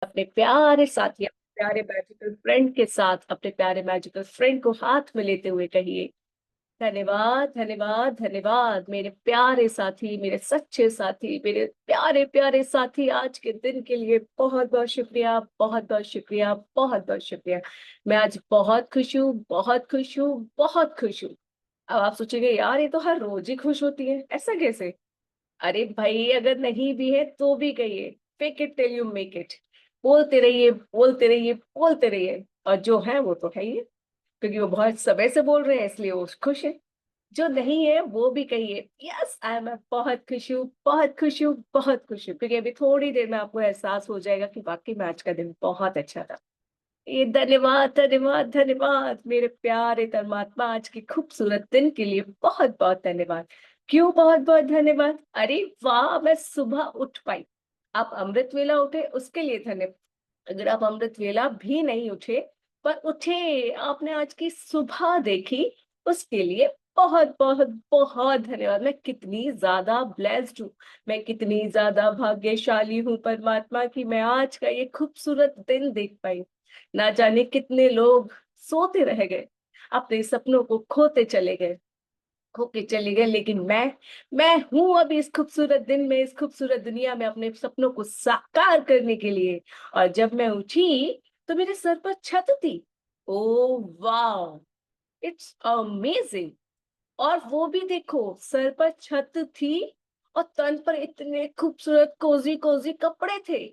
अपने प्यारे साथी, अपने प्यारे मैजिकल फ्रेंड के साथ, अपने प्यारे मैजिकल फ्रेंड को हाथ में लेते हुए कहिए, धन्यवाद धन्यवाद धन्यवाद मेरे प्यारे साथी, मेरे सच्चे साथी, मेरे प्यारे प्यारे साथी। आज के दिन के लिए बहुत बहुत शुक्रिया, बहुत बहुत शुक्रिया, बहुत बहुत शुक्रिया। मैं आज बहुत खुश हूँ, बहुत खुश हूँ, बहुत खुश हूँ। अब आप सोचेंगे यार ये तो हर रोज ही खुश होती है, ऐसा कैसे? अरे भाई, अगर नहीं भी है तो भी कहिए, fake it till you make it. बोलते रहिए, बोलते रहिए, बोलते रहिए। और जो है वो तो है ही है, क्योंकि वो बहुत समय से बोल रहे हैं इसलिए वो खुश है। जो नहीं है वो भी कहिए, यस आई एम बहुत खुश हूँ, बहुत खुश हूँ, बहुत खुश हूँ, क्योंकि अभी थोड़ी देर में आपको एहसास हो जाएगा कि वाकई में आज का दिन बहुत अच्छा था। ये धन्यवाद धन्यवाद धन्यवाद मेरे प्यारे परमात्मा, आज के खूबसूरत दिन के लिए बहुत बहुत धन्यवाद। क्यों बहुत बहुत धन्यवाद? अरे वाह, मैं सुबह उठ पाई। आप अमृत वेला उठे उसके लिए धन्यवाद। अगर आप अमृत वेला भी नहीं उठे पर उठे, आपने आज की सुबह देखी, उसके लिए बहुत बहुत बहुत धन्यवाद। मैं कितनी ज्यादा ब्लेस्ड हूँ, मैं कितनी ज्यादा भाग्यशाली हूँ परमात्मा की, मैं आज का ये खूबसूरत दिन देख पाई। ना जाने कितने लोग सोते रह गए, अपने सपनों को खोते चले गए, खो के चले गए, लेकिन मैं हूं अभी इस खूबसूरत दिन में, इस खूबसूरत दुनिया में, अपने सपनों को साकार करने के लिए। और जब मैं उठी तो मेरे सर पर छत थी। ओ वाह, इट्स अमेजिंग। और वो भी देखो, सर पर छत थी और तन पर इतने खूबसूरत कोजी कोजी कपड़े थे।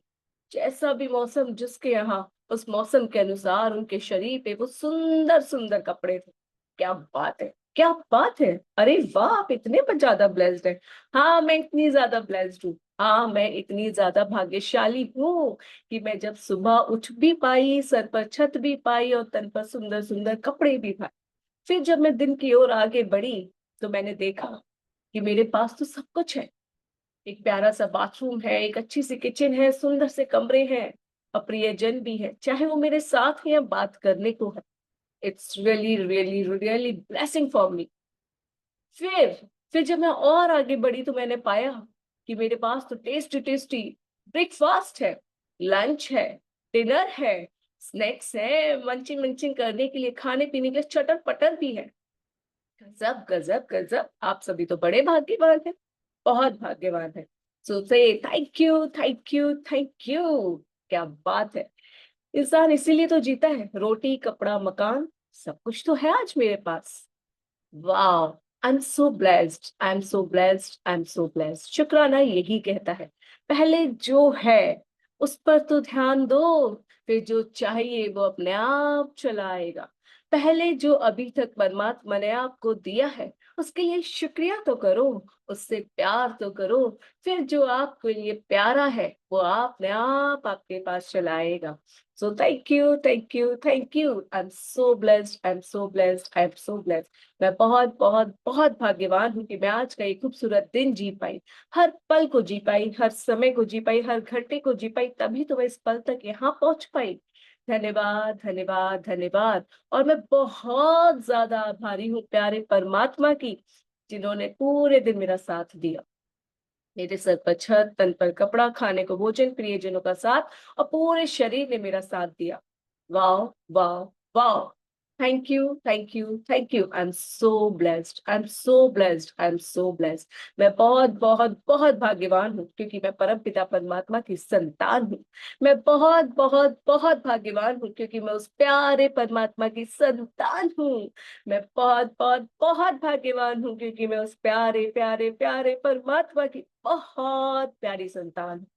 जैसा भी मौसम जिसके यहाँ, उस मौसम के अनुसार उनके शरीर पे वो सुंदर सुंदर कपड़े थे। क्या बात है, क्या बात है! अरे वाह, आप इतने पर ज्यादा ब्लेस्ड है। हाँ, मैं इतनी ज्यादा ब्लेस्ड हूँ। हाँ, मैं इतनी ज्यादा भाग्यशाली हूँ कि मैं जब सुबह उठ भी पाई, सर पर छत भी पाई और तन पर सुंदर सुंदर कपड़े भी पाए। फिर जब मैं दिन की ओर आगे बढ़ी तो मैंने देखा कि मेरे पास तो सब कुछ है। एक प्यारा सा बाथरूम है, एक अच्छी सी किचन है, सुंदर से कमरे हैं, अप्रियजन भी है, चाहे वो मेरे साथ है या बात करने को है। It's really really really blessing for me. फिर फिर जब मैं और आगे बढ़ी तो मैंने पाया कि मेरे पास तो टेस्टी टेस्टी ब्रेकफास्ट है, लंच है, डिनर है, स्नैक्स है, मंचिंग मंचिंग करने के लिए, खाने पीने के लिए चटर पटर भी है। गजब गजब गजब, आप सभी तो बड़े भाग्यवान हैं, बहुत भाग्यवान है। सो say thank you thank you thank you. क्या बात है! इंसान इसीलिए तो जीता है, रोटी कपड़ा मकान सब कुछ तो है आज मेरे पास। वाह, I am so blessed, I am so blessed, I am so blessed. शुक्राना यही कहता है, पहले जो है उस पर तो ध्यान दो, फिर जो चाहिए वो अपने आप चला आएगा। पहले जो अभी तक परमात्मा ने आपको दिया है उसके लिए शुक्रिया तो करो, उससे प्यार तो करो। फिर जो आपके लिए प्यारा है वो अपने आप आपके पास चला आएगा। So thank you thank you thank you, I am so blessed, I am so blessed, I am so blessed. मैं बहुत बहुत बहुत भाग्यवान हूँ कि मैं आज का ये खूबसूरत दिन जी पाई, हर पल को जी पाई, हर समय को जी पाई, हर घंटे को जी पाई, तभी तो मैं इस पल तक यहाँ पहुंच पाई। धन्यवाद धन्यवाद धन्यवाद। और मैं बहुत ज्यादा आभारी हूँ प्यारे परमात्मा की, जिन्होंने पूरे दिन मेरा साथ दिया। मेरे सर पर छत, तन पर कपड़ा, खाने को भोजन, प्रियजनों का साथ, और पूरे शरीर ने मेरा साथ दिया। वाह, वाह, वाह! Thank you thank you thank you, I am so blessed, I am so blessed, I am so blessed. मैं बहुत बहुत बहुत भाग्यवान हूँ क्योंकि मैं परम पिता परमात्मा की संतान हूँ। मैं बहुत बहुत बहुत भाग्यवान हूँ क्योंकि मैं उस प्यारे परमात्मा की संतान हूँ। मैं बहुत बहुत बहुत भाग्यवान हूँ क्योंकि मैं उस प्यारे प्यारे प्यारे परमात्मा की बहुत प्यारी संतान हूँ।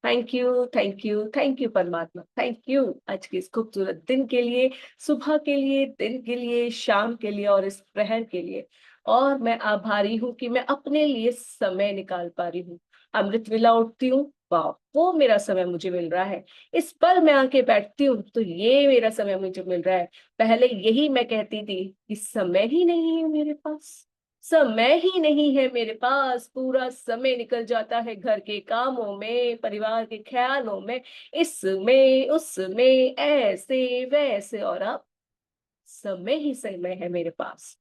Thank you thank you thank you परमात्मा, थैंक यू आज के इस खूबसूरत दिन के लिए, सुबह के लिए, दिन के लिए, शाम के लिए और इस प्रहर के लिए। और मैं आभारी हूँ कि मैं अपने लिए समय निकाल पा रही हूँ। अमृत वेला उठती हूँ, वाह, वो मेरा समय मुझे मिल रहा है। इस पल मैं आके बैठती हूँ तो ये मेरा समय मुझे मिल रहा है। पहले यही मैं कहती थी कि समय ही नहीं है मेरे पास, समय ही नहीं है मेरे पास, पूरा समय निकल जाता है घर के कामों में, परिवार के ख्यालों में, इसमें उसमें, ऐसे वैसे। और अब समय ही समय है मेरे पास,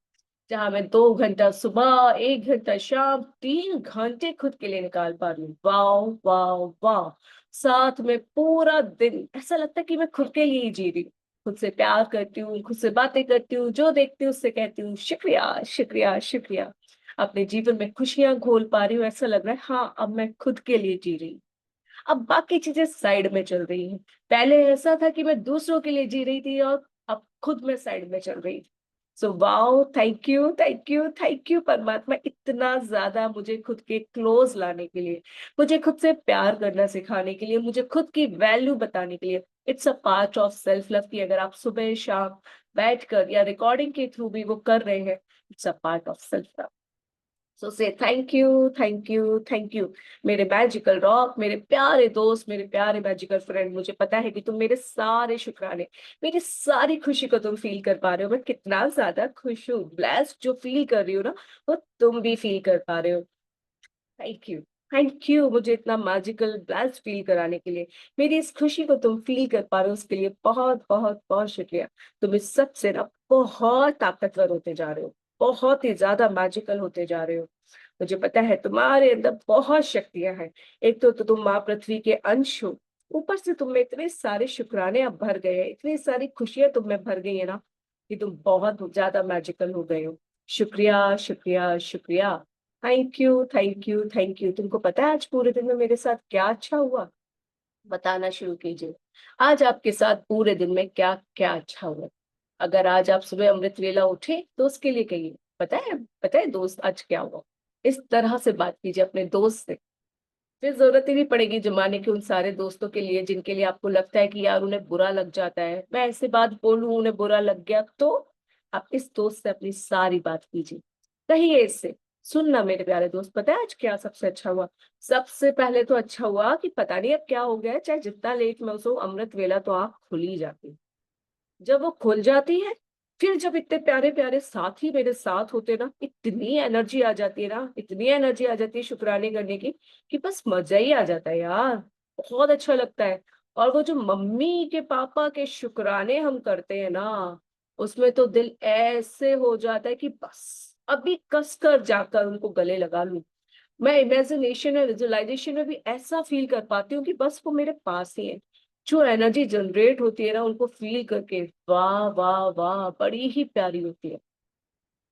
जहां मैं 2 घंटा सुबह, 1 घंटा शाम, 3 घंटे खुद के लिए निकाल पा रही हूँ। वाह, वाह, वाह! साथ में पूरा दिन ऐसा लगता है कि मैं खुद के लिए ही जी रही हूँ। खुद से प्यार करती हूँ, खुद से बातें करती हूँ, जो देखती हूँ उससे कहती हूँ शुक्रिया शुक्रिया शुक्रिया। अपने जीवन में खुशियां घोल पा रही हूँ, ऐसा लग रहा है हाँ अब मैं खुद के लिए जी रही हूँ। अब बाकी चीजें साइड में चल रही हैं। पहले ऐसा था कि मैं दूसरों के लिए जी रही थी और अब खुद में साइड में चल रही थी। So wow, thank you thank you thank you परमात्मा, इतना ज्यादा मुझे खुद के क्लोज लाने के लिए, मुझे खुद से प्यार करना सिखाने के लिए, मुझे खुद की वैल्यू बताने के लिए। It's a part of self love की अगर आप सुबह शाम बैठकर या रिकॉर्डिंग के थ्रू भी वो कर रहे हैं, it's a part of self love. So say thank you thank you thank you मेरे मैजिकल रॉक, मेरे प्यारे दोस्त, मेरे प्यारे मैजिकल फ्रेंड। मुझे पता है कि तुम मेरे सारे शुक्राने, मेरी सारी खुशी को तुम फील कर पा रहे हो। मैं कितना ज्यादा खुश हूँ, ब्लेस्ड जो फील कर रही हूँ ना, वो तुम भी फील कर पा रहे हो। थैंक यू थैंक यू मुझे इतना मैजिकल ब्लेस्ड फील कराने के लिए। मेरी इस खुशी को तुम फील कर पा रहे हो, उसके लिए बहुत बहुत बहुत शुक्रिया। तुम इस सबसे ना बहुत ताकतवर होते जा रहे हो, बहुत ही ज्यादा मैजिकल होते जा रहे हो। मुझे पता है तुम्हारे अंदर बहुत शक्तियां हैं। एक तो तुम माँ पृथ्वी के अंश हो, ऊपर से तुम में इतने सारे शुक्राने अब भर गए हैं, इतनी सारी खुशियां तुम में भर गई है ना, कि तुम बहुत ज्यादा मैजिकल हो गए हो। शुक्रिया शुक्रिया शुक्रिया। Thank you thank you thank you. तुमको पता है आज पूरे दिन में मेरे साथ क्या अच्छा हुआ? बताना शुरू कीजिए। आज आपके साथ पूरे दिन में क्या क्या अच्छा हुआ। अगर आज आप सुबह अमृत वेला उठे तो उसके लिए कहिए, पता है दोस्त आज क्या हुआ। इस तरह से बात कीजिए अपने दोस्त से। फिर जरूरत ही नहीं पड़ेगी जमाने के उन सारे दोस्तों के लिए जिनके लिए आपको लगता है कि यार उन्हें बुरा लग जाता है, मैं ऐसे बात बोलूं उन्हें बुरा लग गया तो। आप इस दोस्त से अपनी सारी बात कीजिए, कहिए इससे, सुनना मेरे प्यारे दोस्त, पता है आज क्या सबसे अच्छा हुआ? सबसे पहले तो अच्छा हुआ कि पता नहीं अब क्या हो गया है, चाहे जितना लेट मैं सो, अमृत वेला तो आँख खुल ही जाती है। जब वो खुल जाती है, फिर जब इतने प्यारे प्यारे साथी मेरे साथ होते ना, इतनी एनर्जी आ जाती है ना, इतनी एनर्जी आ जाती है शुक्राने करने की, कि बस मजा ही आ जाता है यार। बहुत अच्छा लगता है। और वो जो मम्मी के पापा के शुक्राने हम करते हैं ना, उसमें तो दिल ऐसे हो जाता है कि बस अभी कस कर जाकर उनको गले लगा लूं। मैं इमेजिनेशन और विजुअलाइजेशन में भी ऐसा फील कर पाती हूँ कि बस वो मेरे पास ही है। जो एनर्जी जनरेट होती है ना उनको फील करके, वाह वाह वाह, बड़ी ही प्यारी होती है,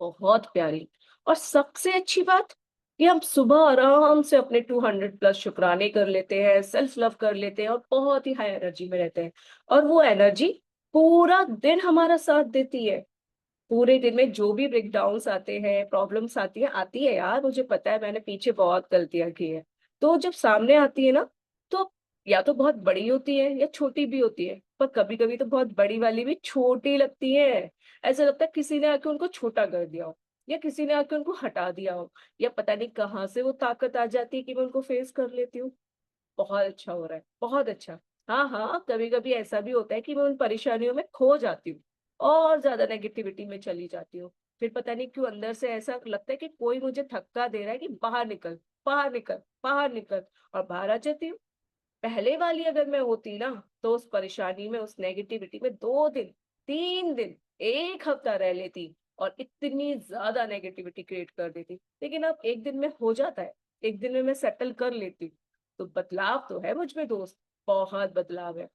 बहुत प्यारी। और सबसे अच्छी बात कि हम सुबह आराम से अपने 200+ शुक्राने कर लेते हैं, सेल्फ लव कर लेते हैं और बहुत ही हाई एनर्जी में रहते हैं। और वो एनर्जी पूरा दिन हमारा साथ देती है। पूरे दिन में जो भी ब्रेकडाउन्स आते हैं, प्रॉब्लम्स आती है यार, मुझे पता है मैंने पीछे बहुत गलतियां की है। तो जब सामने आती है ना, तो या तो बहुत बड़ी होती है या छोटी भी होती है, पर कभी कभी तो बहुत बड़ी वाली भी छोटी लगती है। ऐसा लगता है किसी ने आके उनको छोटा कर दिया हो, या किसी ने आके उनको हटा दिया हो, या पता नहीं कहाँ से वो ताकत आ जाती है कि मैं उनको फेस कर लेती हूँ। बहुत अच्छा हो रहा है, बहुत अच्छा। हाँ हाँ, कभी कभी ऐसा भी होता है कि मैं उन परेशानियों में खो जाती हूँ और ज्यादा नेगेटिविटी में चली जाती हूँ। फिर पता नहीं क्यों अंदर से ऐसा लगता है कि कोई मुझे धक्का दे रहा है कि बाहर निकल, बाहर निकल, बाहर निकल, और बाहर आ जाती हूँ। पहले वाली अगर मैं होती ना, तो उस परेशानी में, उस नेगेटिविटी में 2 दिन, 3 दिन, एक हफ्ता रह लेती और इतनी ज्यादा नेगेटिविटी क्रिएट कर देती। लेकिन अब एक दिन में हो जाता है, एक दिन में मैं सेटल कर लेती हूँ। तो बदलाव तो है मुझ में दोस्त, बहुत बदलाव है।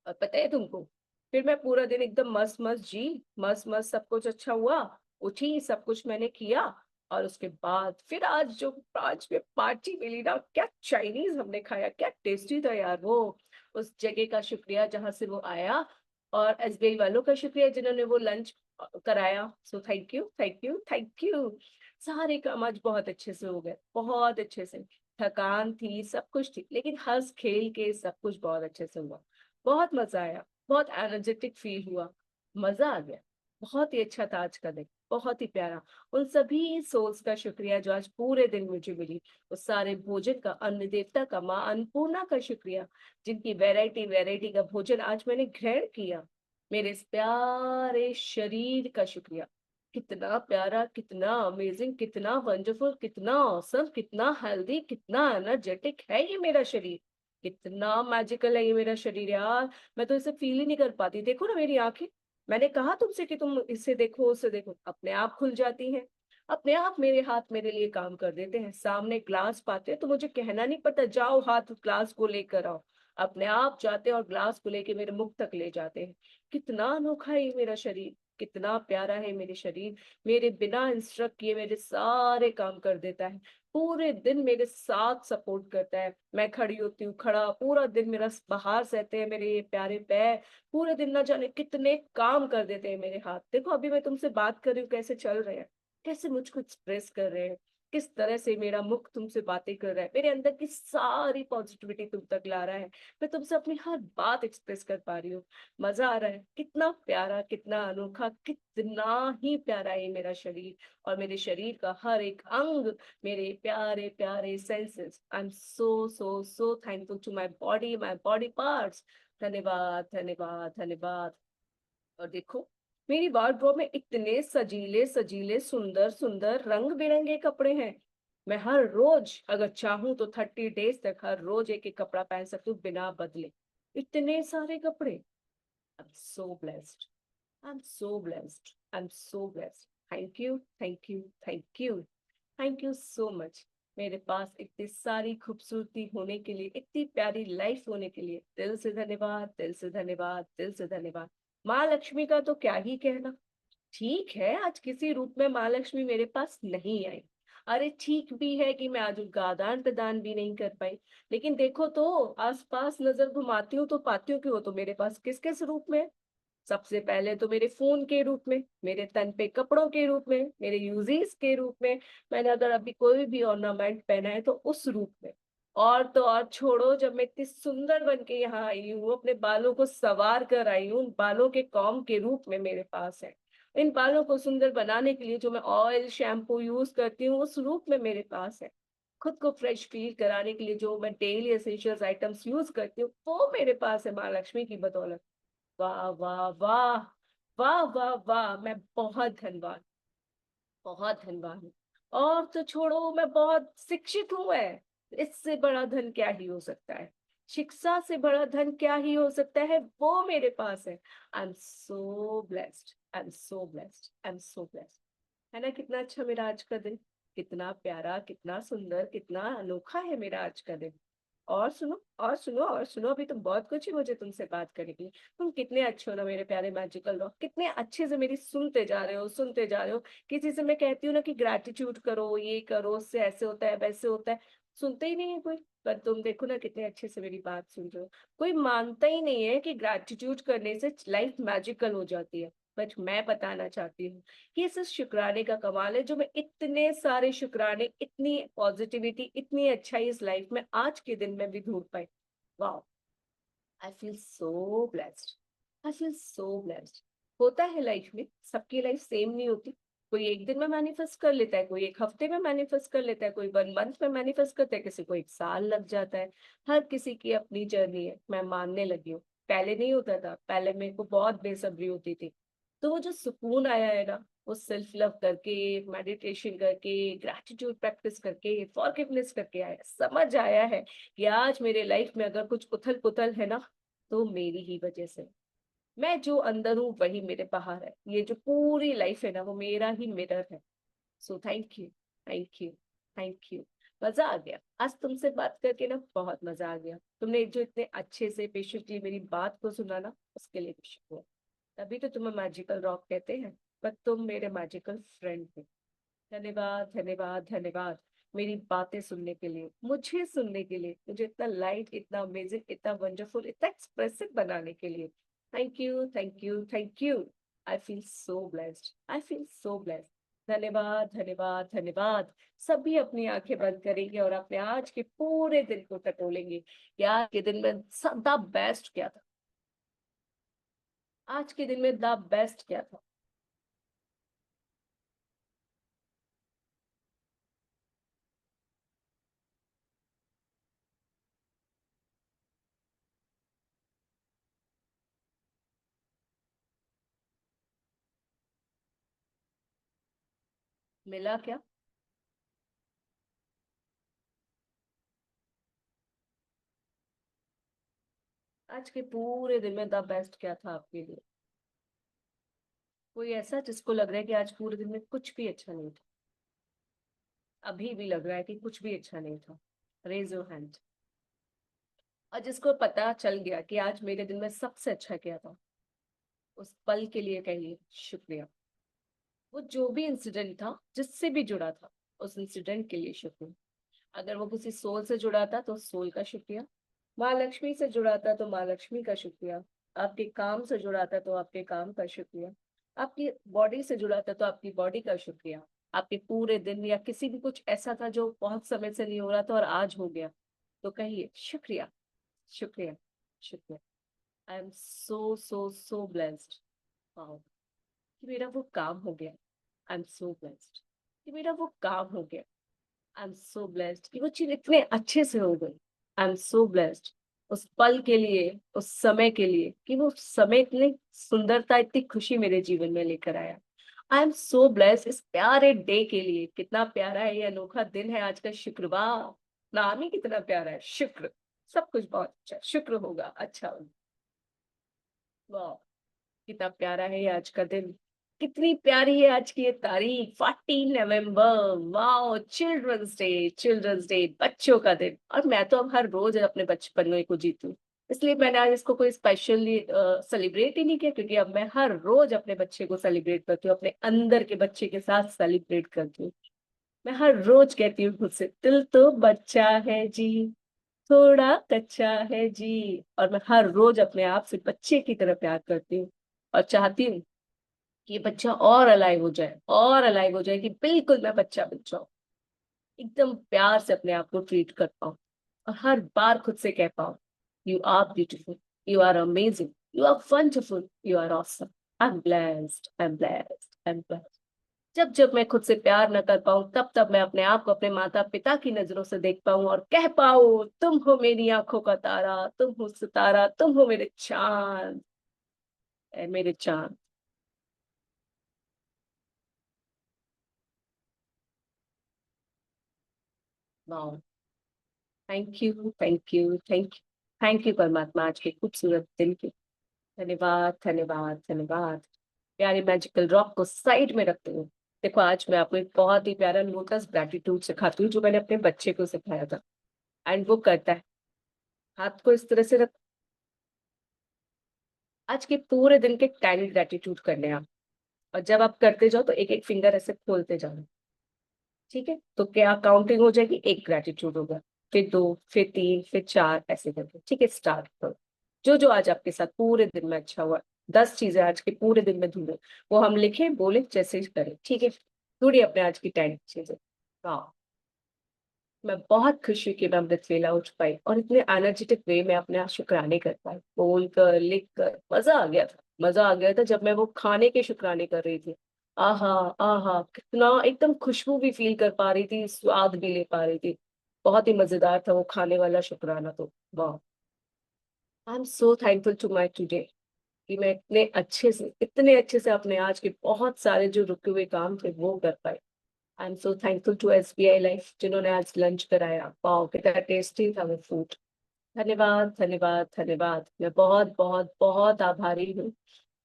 और पता है तुमको, फिर मैं पूरा दिन एकदम मस्त मस्त जी, मस्त मस्त, सब कुछ अच्छा हुआ, उठी, सब कुछ मैंने किया। और उसके बाद फिर आज में पार्टी मिली ना, क्या चाइनीज हमने खाया, क्या टेस्टी था यार वो। उस जगह का शुक्रिया जहां से वो आया, और एसबीआई वालों का शुक्रिया जिन्होंने वो लंच कराया। So thank you thank you thank you. सारे काम आज बहुत अच्छे से हो गए, बहुत अच्छे से। थकान थी, सब कुछ थी, लेकिन हंस खेल के सब कुछ बहुत अच्छे से हुआ। बहुत मजा आया, बहुत एनर्जेटिक फील हुआ, मजा आ गया। बहुत ही अच्छा था आज का दिन, बहुत ही प्यारा। उन सभी सोल्स का शुक्रिया जो आज पूरे दिन मुझे मिली। उस सारे भोजन का, अन्न देवता का, माँ अन्नपूर्णा का शुक्रिया, जिनकी वैरायटी वैरायटी का भोजन आज मैंने ग्रहण किया। मेरे इस प्यारे शरीर का शुक्रिया। कितना प्यारा, कितना अमेजिंग, कितना वंडरफुल, कितना औसम, कितना हेल्दी, कितना एनर्जेटिक है ये मेरा शरीर। कितना मैजिकल है ये मेरा शरीर यार। मैं तो इसे फील ही नहीं कर पाती। देखो ना मेरी आंखें, मैंने कहा तुमसे कि तुम इसे देखो उसे देखो, अपने आप खुल जाती हैं। अपने आप मेरे हाथ मेरे लिए काम कर देते हैं। सामने ग्लास पाते हैं तो मुझे कहना नहीं पड़ता जाओ हाथ ग्लास को लेकर आओ। अपने आप जाते हैं और ग्लास को लेके मेरे मुख तक ले जाते हैं। कितना अनोखा है ये मेरा शरीर, कितना प्यारा है मेरे शरीर। मेरे बिना इंस्ट्रक्ट किए मेरे सारे काम कर देता है, पूरे दिन मेरे साथ सपोर्ट करता है। मैं खड़ी होती हूँ, खड़ा पूरा दिन मेरा बाहर सहते हैं मेरे ये प्यारे पैर। पूरे दिन ना जाने कितने काम कर देते हैं मेरे हाथ। देखो अभी मैं तुमसे बात कर रही हूँ, कैसे चल रहे हैं, कैसे मुझको एक्सप्रेस कर रहे हैं, किस तरह से मेरा मुख तुमसे बातें कर रहा है, मेरे अंदर की सारी पॉजिटिविटी तुम तक ला रहा है। मैं तुमसे अपनी हर बात एक्सप्रेस कर पा रही हूँ। मजा आ रहा है। कितना प्यारा, कितना अनोखा, कितना ही प्यारा है मेरा शरीर, और मेरे शरीर का हर एक अंग, मेरे प्यारे प्यारे senses. I am so so so thankful to my body parts. धन्यवाद धन्यवाद धन्यवाद। और देखो मेरी वार्डरोब में इतने सजीले सजीले सुंदर सुंदर रंग बिरंगे कपड़े हैं। मैं हर रोज अगर चाहूं तो 30 डेज तक हर रोज एक एक कपड़ा पहन सकती हूँ बिना बदले। इतने सारे कपड़े। आई am so blessed, I am so blessed, I am so blessed. Thank you thank you thank you, thank you so much. मेरे पास इतनी सारी खूबसूरती होने के लिए, इतनी प्यारी लाइफ होने के लिए दिल से धन्यवाद, दिल से धन्यवाद, दिल से धन्यवाद। माँ लक्ष्मी का तो क्या ही कहना। ठीक है आज किसी रूप में माँ लक्ष्मी मेरे पास नहीं आई। अरे ठीक भी है कि मैं आज उनका आदान प्रदान भी नहीं कर पाई। लेकिन देखो तो आसपास नजर घुमाती हूँ तो पाती हूँ कि वो तो मेरे पास किस किस रूप में है। सबसे पहले तो मेरे फोन के रूप में, मेरे तन पे कपड़ों के रूप में, मेरे यूजीज के रूप में। मैंने अगर अभी कोई भी ऑर्नामेंट पहना है तो उस रूप में। और तो और छोड़ो, जब मैं इतनी सुंदर बन के यहाँ आई हूँ, अपने बालों को संवार कर आई हूँ, बालों के कॉम के रूप में मेरे पास है। इन बालों को सुंदर बनाने के लिए जो मैं ऑयल शैम्पू यूज करती हूँ उस रूप में मेरे पास है। खुद को फ्रेश फील कराने के लिए जो मैं डेली एसेंशियल्स आइटम्स यूज करती हूँ वो मेरे पास है, माँ लक्ष्मी की बदौलत। वाह वाह वाह, वाह वाह वाह। मैं बहुत धनवान हूँ। और तो छोड़ो, मैं बहुत शिक्षित हूँ। है इससे बड़ा धन क्या ही हो सकता है। शिक्षा से बड़ा धन क्या ही हो सकता है, वो मेरे पास है। आई am so blessed, I am so blessed, I am so blessed. है ना कितना अच्छा मेरा आज का दिन, कितना प्यारा, कितना सुंदर, कितना अनोखा है मेरा आज का दिन। और सुनो और सुनो और सुनो, अभी तो बहुत कुछ है मुझे तुमसे बात करने के लिए। तुम कितने अच्छे हो ना मेरे प्यारे मैजिकल रॉक, कितने अच्छे से मेरी सुनते जा रहे हो, सुनते जा रहे हो। किसी से मैं कहती हूँ ना कि ग्रैटिट्यूड करो, ये करो, उससे ऐसे होता है वैसे होता है, सुनते ही नहीं है कोई। पर तुम देखो ना कितने अच्छे से मेरी बात सुन रहे हो। कोई मानता ही नहीं है कि ग्रैटिट्यूड करने से लाइफ मैजिकल हो जाती है। बट मैं बताना चाहती हूँ कि इस शुक्राने का कमाल है, जो मैं इतने सारे शुक्राने, इतनी पॉजिटिविटी, इतनी अच्छाई इस लाइफ में आज के दिन में भी ढूंढ पाई। वाह, I feel so blessed, I feel so blessed. होता है लाइफ में, सबकी लाइफ सेम नहीं होती। कोई एक दिन में मैनिफेस्ट कर लेता है, कोई एक हफ्ते में मैनिफेस्ट कर लेता है, कोई 1 मंथ में मैनिफेस्ट करता है, किसी को 1 साल लग जाता है। हर किसी की अपनी जर्नी है, मैं मानने लगी हूँ। पहले नहीं होता था, पहले मेरे को बहुत बेसब्री होती थी। तो वो जो सुकून आया है ना, वो सेल्फ लव करके, मेडिटेशन करके, ग्रैटिट्यूड प्रैक्टिस करके, फॉरगिवनेस करके आया, समझ आया है कि आज मेरे लाइफ में अगर कुछ उथल पुथल है ना, तो मेरी ही वजह से। मैं जो अंदर हूँ वही मेरे बाहर है, ये जो पूरी लाइफ है ना वो मेरा ही मिरर है। So thank you, thank you, thank you. मजा आ गया आज तुमसे बात करके ना, बहुत मजा आ गया। तुमने जो इतने अच्छे से पेशेंटली मेरी बात को सुना ना, उसके लिए भी शुक्रिया। तभी तो तुम्हें मैजिकल रॉक कहते हैं, पर तुम मेरे मैजिकल फ्रेंड थे। धन्यवाद धन्यवाद धन्यवाद, मेरी बातें सुनने के लिए, मुझे सुनने के लिए, मुझे इतना लाइट, इतना अमेजिंग, इतना वंडरफुल, इतना एक्सप्रेसिव बनाने के लिए। Thank you thank you thank you. I feel so blessed, I feel so blessed. धन्यवाद धन्यवाद धन्यवाद। सभी अपनी आंखें बंद करेंगे और अपने आज के पूरे दिन को टटोलेंगे कि आज के दिन में द बेस्ट क्या था, आज के दिन में द बेस्ट क्या था। मिला क्या? आज के पूरे दिन में द बेस्ट क्या था आपके लिए? कोई ऐसा जिसको लग रहा है कि आज पूरे दिन में कुछ भी अच्छा नहीं था, अभी भी लग रहा है कि कुछ भी अच्छा नहीं था? Raise your hand. और जिसको पता चल गया कि आज मेरे दिन में सबसे अच्छा क्या था, उस पल के लिए कहिए शुक्रिया। वो जो भी इंसिडेंट था जिससे भी जुड़ा था, उस इंसिडेंट के लिए शुक्रिया। अगर वो किसी सोल से जुड़ा था तो सोल का शुक्रिया, माँ लक्ष्मी से जुड़ा था तो माँ लक्ष्मी का शुक्रिया, आपके काम से जुड़ा था तो आपके काम का शुक्रिया, आपकी बॉडी से जुड़ा था तो आपकी बॉडी का शुक्रिया, आपके पूरे दिन या किसी भी कुछ ऐसा था जो बहुत समय से नहीं हो रहा था और आज हो गया, तो कहिए शुक्रिया, शुक्रिया, शुक्रिया। आई am so so so blessed कि मेरा वो काम हो गया। आई एम सो ब्लेस्ड कि मेरा वो काम हो गया। आई एम सो ब्लेस्ड कि वो चीज इतने अच्छे से हो गई। आई एम सो ब्लेस्ड उस पल के लिए, उस समय के लिए, कि वो समय इतनी सुंदरता, इतनी खुशी मेरे जीवन में लेकर आया। आई एम सो ब्लेस्ड इस प्यारे डे के लिए। कितना प्यारा है, ये अनोखा दिन है आज का, शुक्रवार। नाम ही कितना प्यारा है, शुक्र। सब कुछ बहुत अच्छा, शुक्र होगा, अच्छा होगा। वाह, कितना प्यारा है ये आज का दिन। कितनी प्यारी है आज की ये तारीख, 14 नवंबर। Wow, children's day, children's day, बच्चों का दिन। और मैं तो अब हर रोज अपने बचपन को जीतू, इसलिए मैंने आज इसको कोई स्पेशली सेलिब्रेट ही नहीं किया, क्योंकि अब मैं हर रोज अपने बच्चे को सेलिब्रेट करती हूँ, अपने अंदर के बच्चे के साथ सेलिब्रेट करती हूँ। मैं हर रोज कहती हूँ खुद से, दिल तो बच्चा है जी, थोड़ा कच्चा है जी। और मैं हर रोज अपने आप से बच्चे की तरह प्यार करती हूँ, और चाहती हूँ कि ये बच्चा और अलाइव हो जाए, और अलाइव हो जाए, कि बिल्कुल मैं बच्चा बन जाऊं, एकदम प्यार से अपने आप को ट्रीट कर पाऊं, और हर बार खुद से कह पाऊं, you are beautiful, you are amazing, you are wonderful, you are awesome, I am blessed, I am blessed, I am blessed. जब जब मैं खुद से प्यार न कर पाऊं, तब तब मैं अपने आप को अपने माता पिता की नजरों से देख पाऊं और कह पाऊं, तुम हो मेरी आंखों का तारा, तुम हो सितारा, तुम हो मेरे चांद, ऐ मेरे चांद। वाह, thank you, thank you, thank you, thank you परमात्मा, आज के खूबसूरत दिन के। धन्यवाद, धन्यवाद, धन्यवाद। प्यारे मैजिकल रॉक को साइड में रखते हुए, देखो आज मैं आपको एक बहुत ही प्यारा लोटस ग्रेटिट्यूड सिखाती हूँ, जो मैंने अपने बच्चे को सिखाया था। एंड वो करता है, हाथ को इस तरह से रख। आज के पूरे दिन के टाइनी ग्रेटिट्यूड करने हैं आप, और जब आप करते जाओ तो एक एक फिंगर ऐसे खोलते जाओ। ठीक है, तो क्या काउंटिंग हो जाएगी, एक ग्रेटिट्यूड होगा, फिर दो, फिर तीन, फिर चार, ऐसे करके। ठीक है, स्टार्ट करो। जो जो आज आपके साथ पूरे दिन में अच्छा हुआ, 10 चीजें आज के पूरे दिन में ढूंढे, वो हम लिखे बोले जैसे ही करें। ठीक है, ढूंढिए अपने आज की 10 चीजें। हाँ, मैं बहुत खुश हुई कि मैं अमृत वेला उठ पाई, और इतने एनर्जेटिक वे में अपने आप शुक्राने कर पाई, बोल कर, लिख कर। मजा आ गया था, मजा आ गया था जब मैं वो खाने के शुक्राने कर रही थी। आहा, आहा, कितना एकदम खुशबू भी फील कर पा रही थी, स्वाद भी ले पा रही थी। बहुत ही मजेदार था वो खाने वाला शुक्राना तो। वाह, I am so thankful to my today, कि मैं इतने अच्छे से अपने आज के बहुत सारे जो रुके हुए काम थे वो कर पाई। I am so thankful to SBI life, जिन्होंने आज लंच कराया। वाओ, कितना टेस्टी था वो फूड। धन्यवाद, धन्यवाद, धन्यवाद। मैं बहुत बहुत बहुत आभारी हूँ,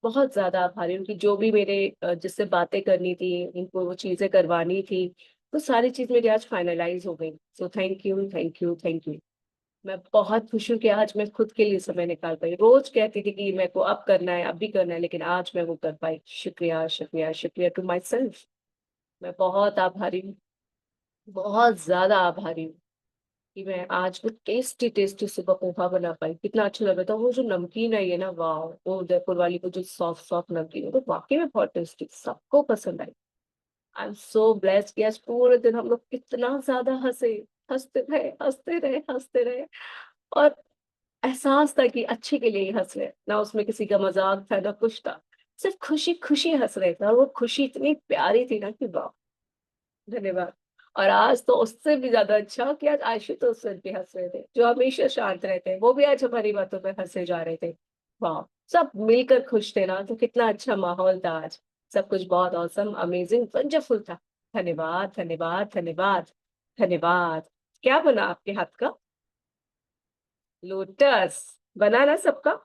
बहुत ज्यादा आभारी हूँ, कि जो भी मेरे जिससे बातें करनी थी, उनको वो चीजें करवानी थी, वो सारी चीज मेरी आज फाइनलाइज हो गई। So thank you, thank you, thank you. मैं बहुत खुश हूँ कि आज मैं खुद के लिए समय निकाल पाई। रोज कहती थी कि मेरे को अब करना है, अब भी करना है, लेकिन आज मैं वो कर पाई। शुक्रिया, शुक्रिया, शुक्रिया टू माई सेल्फ। मैं बहुत आभारी हूँ, बहुत ज्यादा आभारी हूँ, कि मैं आज वो टेस्टी टेस्टी सुबह पोहा बना पाई। कितना अच्छा लगा था वो जो नमकीन है, ये ना, वाह, वो उदयपुर वाली को जो सॉफ्ट सॉफ्ट नमकीन है, तो वाकई में बहुत टेस्टी, सबको पसंद आई। आई एम सो ब्लेस्ड कि आज पूरे दिन हम लोग कितना ज्यादा हंसे, हंसते रहे, हंसते रहे, हंसते रहे। और एहसास था कि अच्छे के लिए ही हंस रहे हैं, ना उसमें किसी का मजाक था ना कुछ था, सिर्फ खुशी खुशी हंस रहे थे, और वो खुशी इतनी प्यारी थी ना कि वाह। धन्यवाद। और आज तो उससे भी ज्यादा अच्छा कि आज आशुतोष सर भी हंस रहे थे, जो हमेशा शांत रहते हैं, वो भी आज हमारी बातों पे हंसे जा रहे थे। वाह, सब मिलकर खुश थे ना, तो कितना अच्छा माहौल था आज। सब कुछ बहुत औसम, अमेजिंग, वंडरफुल था। धन्यवाद, धन्यवाद, धन्यवाद, धन्यवाद। क्या बना आपके हाथ का? लोटस बना ना सबका?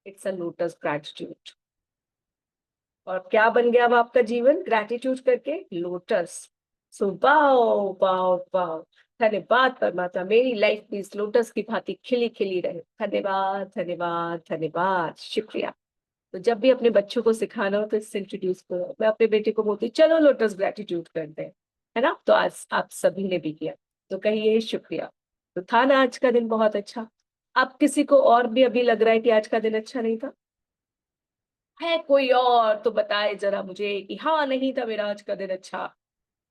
It's a lotus gratitude. और क्या बन गया अब आपका जीवन ग्रैटिट्यूड करके? Lotus. So wow, wow, wow. धन्यवाद परमात्मा, मेरी लाइफ भी इस लोटस की भांति खिली खिली रहे। धन्यवाद धन्यवाद धन्यवाद, शुक्रिया। तो जब भी अपने बच्चों को सिखाना हो तो इससे इंट्रोड्यूस करो। मैं अपने बेटे को बोलती हूँ चलो लोटस ग्रेटिट्यूड करते हैं, है ना? तो आज आप सभी ने भी किया, तो कहिए शुक्रिया। तो था ना आज का दिन बहुत अच्छा? अब किसी को और भी अभी लग रहा है कि आज का दिन अच्छा नहीं था? है कोई और तो बताए जरा मुझे कि हाँ नहीं था मेरा आज का दिन अच्छा।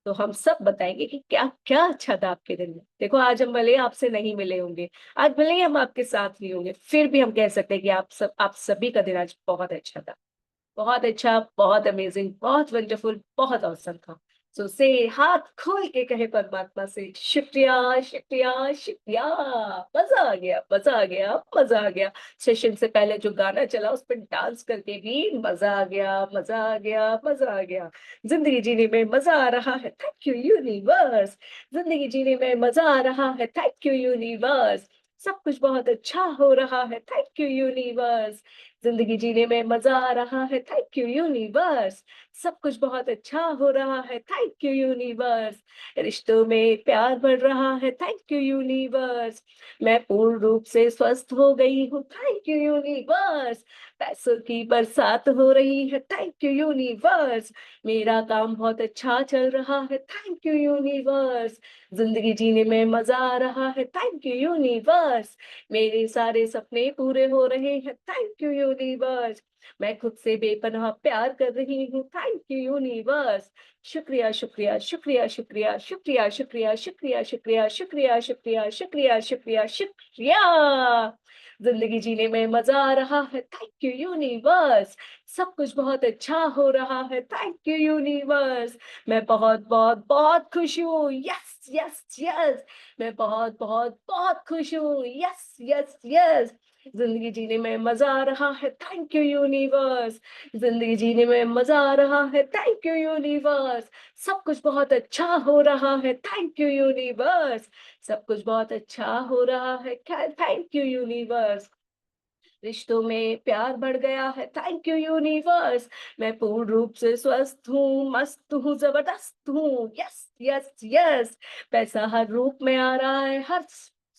तो हम सब बताएंगे कि क्या क्या अच्छा था आपके दिन में। देखो आज हम भले ही आपसे नहीं मिले होंगे, आज भले ही हम आपके साथ नहीं होंगे, फिर भी हम कह सकते हैं कि आप सभी का दिन आज बहुत अच्छा था। बहुत अच्छा, बहुत अमेजिंग, बहुत वंडरफुल, बहुत औसम था। सो से हाथ खोल के कहे परमात्मा से शुक्रिया शुक्रिया शुक्रिया। मजा आ गया, मजा आ गया, मजा आ गया। सेशन से पहले जो गाना चला उस पर डांस करके भी मजा आ गया, मजा आ गया, मजा आ गया। जिंदगी जीने में मजा आ रहा है, थैंक यू यूनिवर्स। जिंदगी जीने में मजा आ रहा है, थैंक यू यूनिवर्स। सब कुछ बहुत अच्छा हो रहा है, थैंक यू यूनिवर्स। जिंदगी जीने में मजा आ रहा है, थैंक यू यूनिवर्स। सब कुछ बहुत अच्छा हो रहा है, थैंक यू यूनिवर्स। रिश्तों में प्यार बढ़ रहा है, थैंक यू यूनिवर्स। मैं पूर्ण रूप से स्वस्थ हो गई हूँ, थैंक यू यूनिवर्स। पैसों की बरसात हो रही है, थैंक यू यूनिवर्स। मेरा काम बहुत अच्छा चल रहा है, थैंक यू यूनिवर्स। जिंदगी जीने में मजा आ रहा है, थैंक यू यूनिवर्स। मेरे सारे सपने पूरे हो रहे हैं, थैंक यू यूनिवर्स। मैं खुद से बेपनाह प्यार कर रही हूँ, थैंक यू यूनिवर्स। शुक्रिया शुक्रिया शुक्रिया शुक्रिया शुक्रिया शुक्रिया शुक्रिया शुक्रिया शुक्रिया शुक्रिया शुक्रिया शुक्रिया शुक्रिया। जिंदगी जीने में मजा आ रहा है, थैंक यू यूनिवर्स। सब कुछ बहुत अच्छा हो रहा है, थैंक यू यूनिवर्स। मैं बहुत बहुत बहुत खुश हूँ, यस यस यस। मैं बहुत बहुत बहुत खुश हूँ, यस यस यस। जिंदगी जीने में मजा आ रहा है, थैंक यू यूनिवर्स। जिंदगी जीने में मजा आ रहा है, थैंक यू यूनिवर्स। सब कुछ बहुत अच्छा हो रहा है, थैंक यू यूनिवर्स। सब कुछ बहुत अच्छा हो रहा है, थैंक यू यूनिवर्स। रिश्तों में प्यार बढ़ गया है, थैंक यू यूनिवर्स। मैं पूर्ण रूप से स्वस्थ हूँ, मस्त हूँ, जबरदस्त हूँ, यस यस यस। पैसा हर रूप में आ रहा है, हर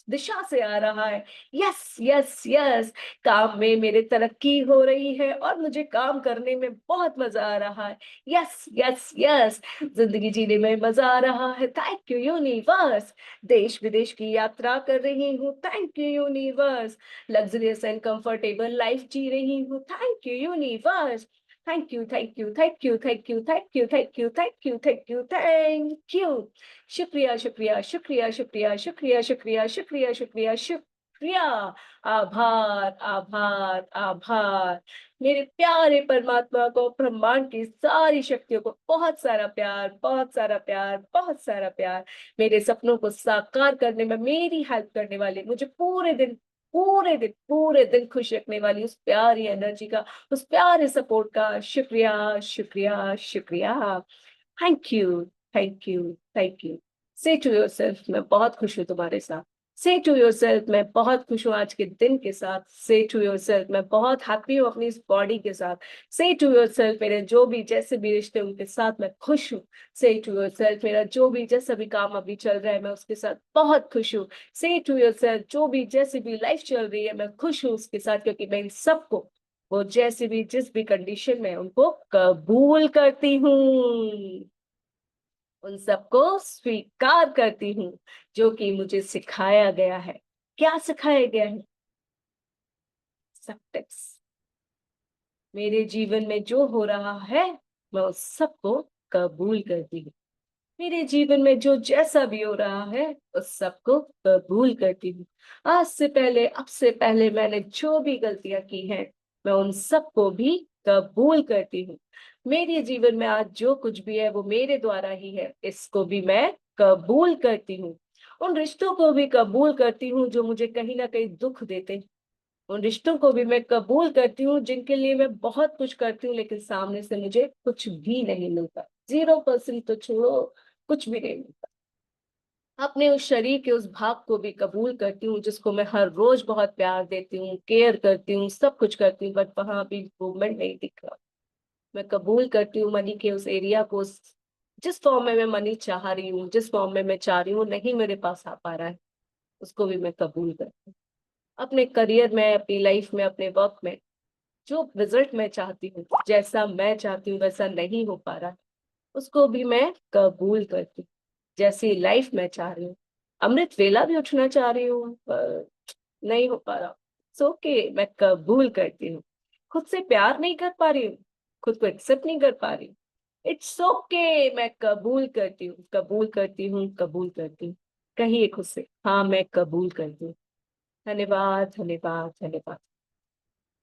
दिशा से आ रहा है, यस यस यस। काम में मेरे तरक्की हो रही है और मुझे काम करने में बहुत मजा आ रहा है, यस यस यस। जिंदगी जीने में मजा आ रहा है, थैंक यू यूनिवर्स। देश विदेश की यात्रा कर रही हूँ, thank you universe. Luxurious and comfortable life जी रही हूँ, thank you universe. Thank you thank you thank you thank you thank you thank you thank you thank you thank you. शुक्रिया शुक्रिया शुक्रिया शुक्रिया शुक्रिया शुक्रिया शुक्रिया शुक्रिया शुक्रिया। आभार आभार आभार। मेरे प्यारे परमात्मा को, ब्रह्मांड की सारी शक्तियों को बहुत सारा प्यार, बहुत सारा प्यार, बहुत सारा प्यार। मेरे सपनों को साकार करने में मेरी हेल्प करने वाले, मुझे पूरे दिन खुश रखने वाली उस प्यारी एनर्जी का, उस प्यारे सपोर्ट का शुक्रिया शुक्रिया शुक्रिया। Thank you thank you thank you. से टू योरसेल्फ मैं बहुत खुश हूँ तुम्हारे साथ। से टू योरसेल्फ मैं बहुत खुश हूँ आज के दिन के साथ। से टू योरसेल्फ मैं बहुत हैप्पी हूँ अपनी इस बॉडी के साथ। से टू योरसेल्फ मेरे जो भी जैसे भी रिश्ते उनके साथ मैं खुश हूँ। से टू योरसेल्फ मेरा जो भी जैसा भी काम अभी चल रहा है मैं उसके साथ बहुत खुश हूँ। से टू योरसेल्फ जो भी जैसी भी लाइफ चल रही है मैं खुश हूँ उसके साथ, क्योंकि मैं इन सबको, वो जैसे भी जिस भी कंडीशन में उनको कबूल करती हूँ, उन सबको स्वीकार करती हूँ जो कि मुझे सिखाया गया है। क्या सिखाया गया है? सक्सेस। मेरे जीवन में जो हो रहा है मैं उस सबको कबूल करती हूँ। मेरे जीवन में जो जैसा भी हो रहा है उस सबको कबूल करती हूँ। आज से पहले, अब से पहले मैंने जो भी गलतियां की हैं मैं उन सबको भी कबूल करती हूँ। मेरे जीवन में आज जो कुछ भी है वो मेरे द्वारा ही है, इसको भी मैं कबूल करती हूँ। उन रिश्तों को भी कबूल करती हूँ जो मुझे कहीं ना कहीं दुख देते हैं। उन रिश्तों को भी मैं कबूल करती हूँ जिनके लिए मैं बहुत कुछ करती हूँ लेकिन सामने से मुझे कुछ भी नहीं मिलता, 0% तो छोड़ो, कुछ भी नहीं मिलता। अपने उस शरीर के उस भाग को भी कबूल करती हूँ जिसको मैं हर रोज बहुत प्यार देती हूँ, केयर करती हूँ, सब कुछ करती हूँ, बट वहां भी इम्प्रूवमेंट नहीं दिख रहा। मैं कबूल करती हूँ मनी के उस एरिया को, उस जिस फॉर्म में मैं मनी चाह रही हूँ, जिस फॉर्म में मैं चाह रही हूँ, नहीं मेरे पास आ पा रहा है, उसको भी मैं कबूल करती हूँ। अपने करियर में, अपनी लाइफ में, अपने वर्क में जो रिजल्ट मैं चाहती हूँ, जैसा मैं चाहती हूँ वैसा नहीं हो पा रहा, उसको भी मैं कबूल करती हूँ। जैसी लाइफ मैं चाह रही हूँ, अमृत वेला भी उठना चाह रही हूँ पर नहीं हो पा रहा, सो के मैं कबूल करती हूँ। खुद से प्यार नहीं कर पा रही हूँ, खुद को एक्सेप्ट नहीं कर पा रही हूँ, इट्स ओके, मैं कबूल करती हूँ, कबूल करती हूँ, कबूल करती हूँ। कहिए खुद से, हाँ मैं कबूल करती हूँ। धन्यवाद, धन्यवाद, धन्यवाद।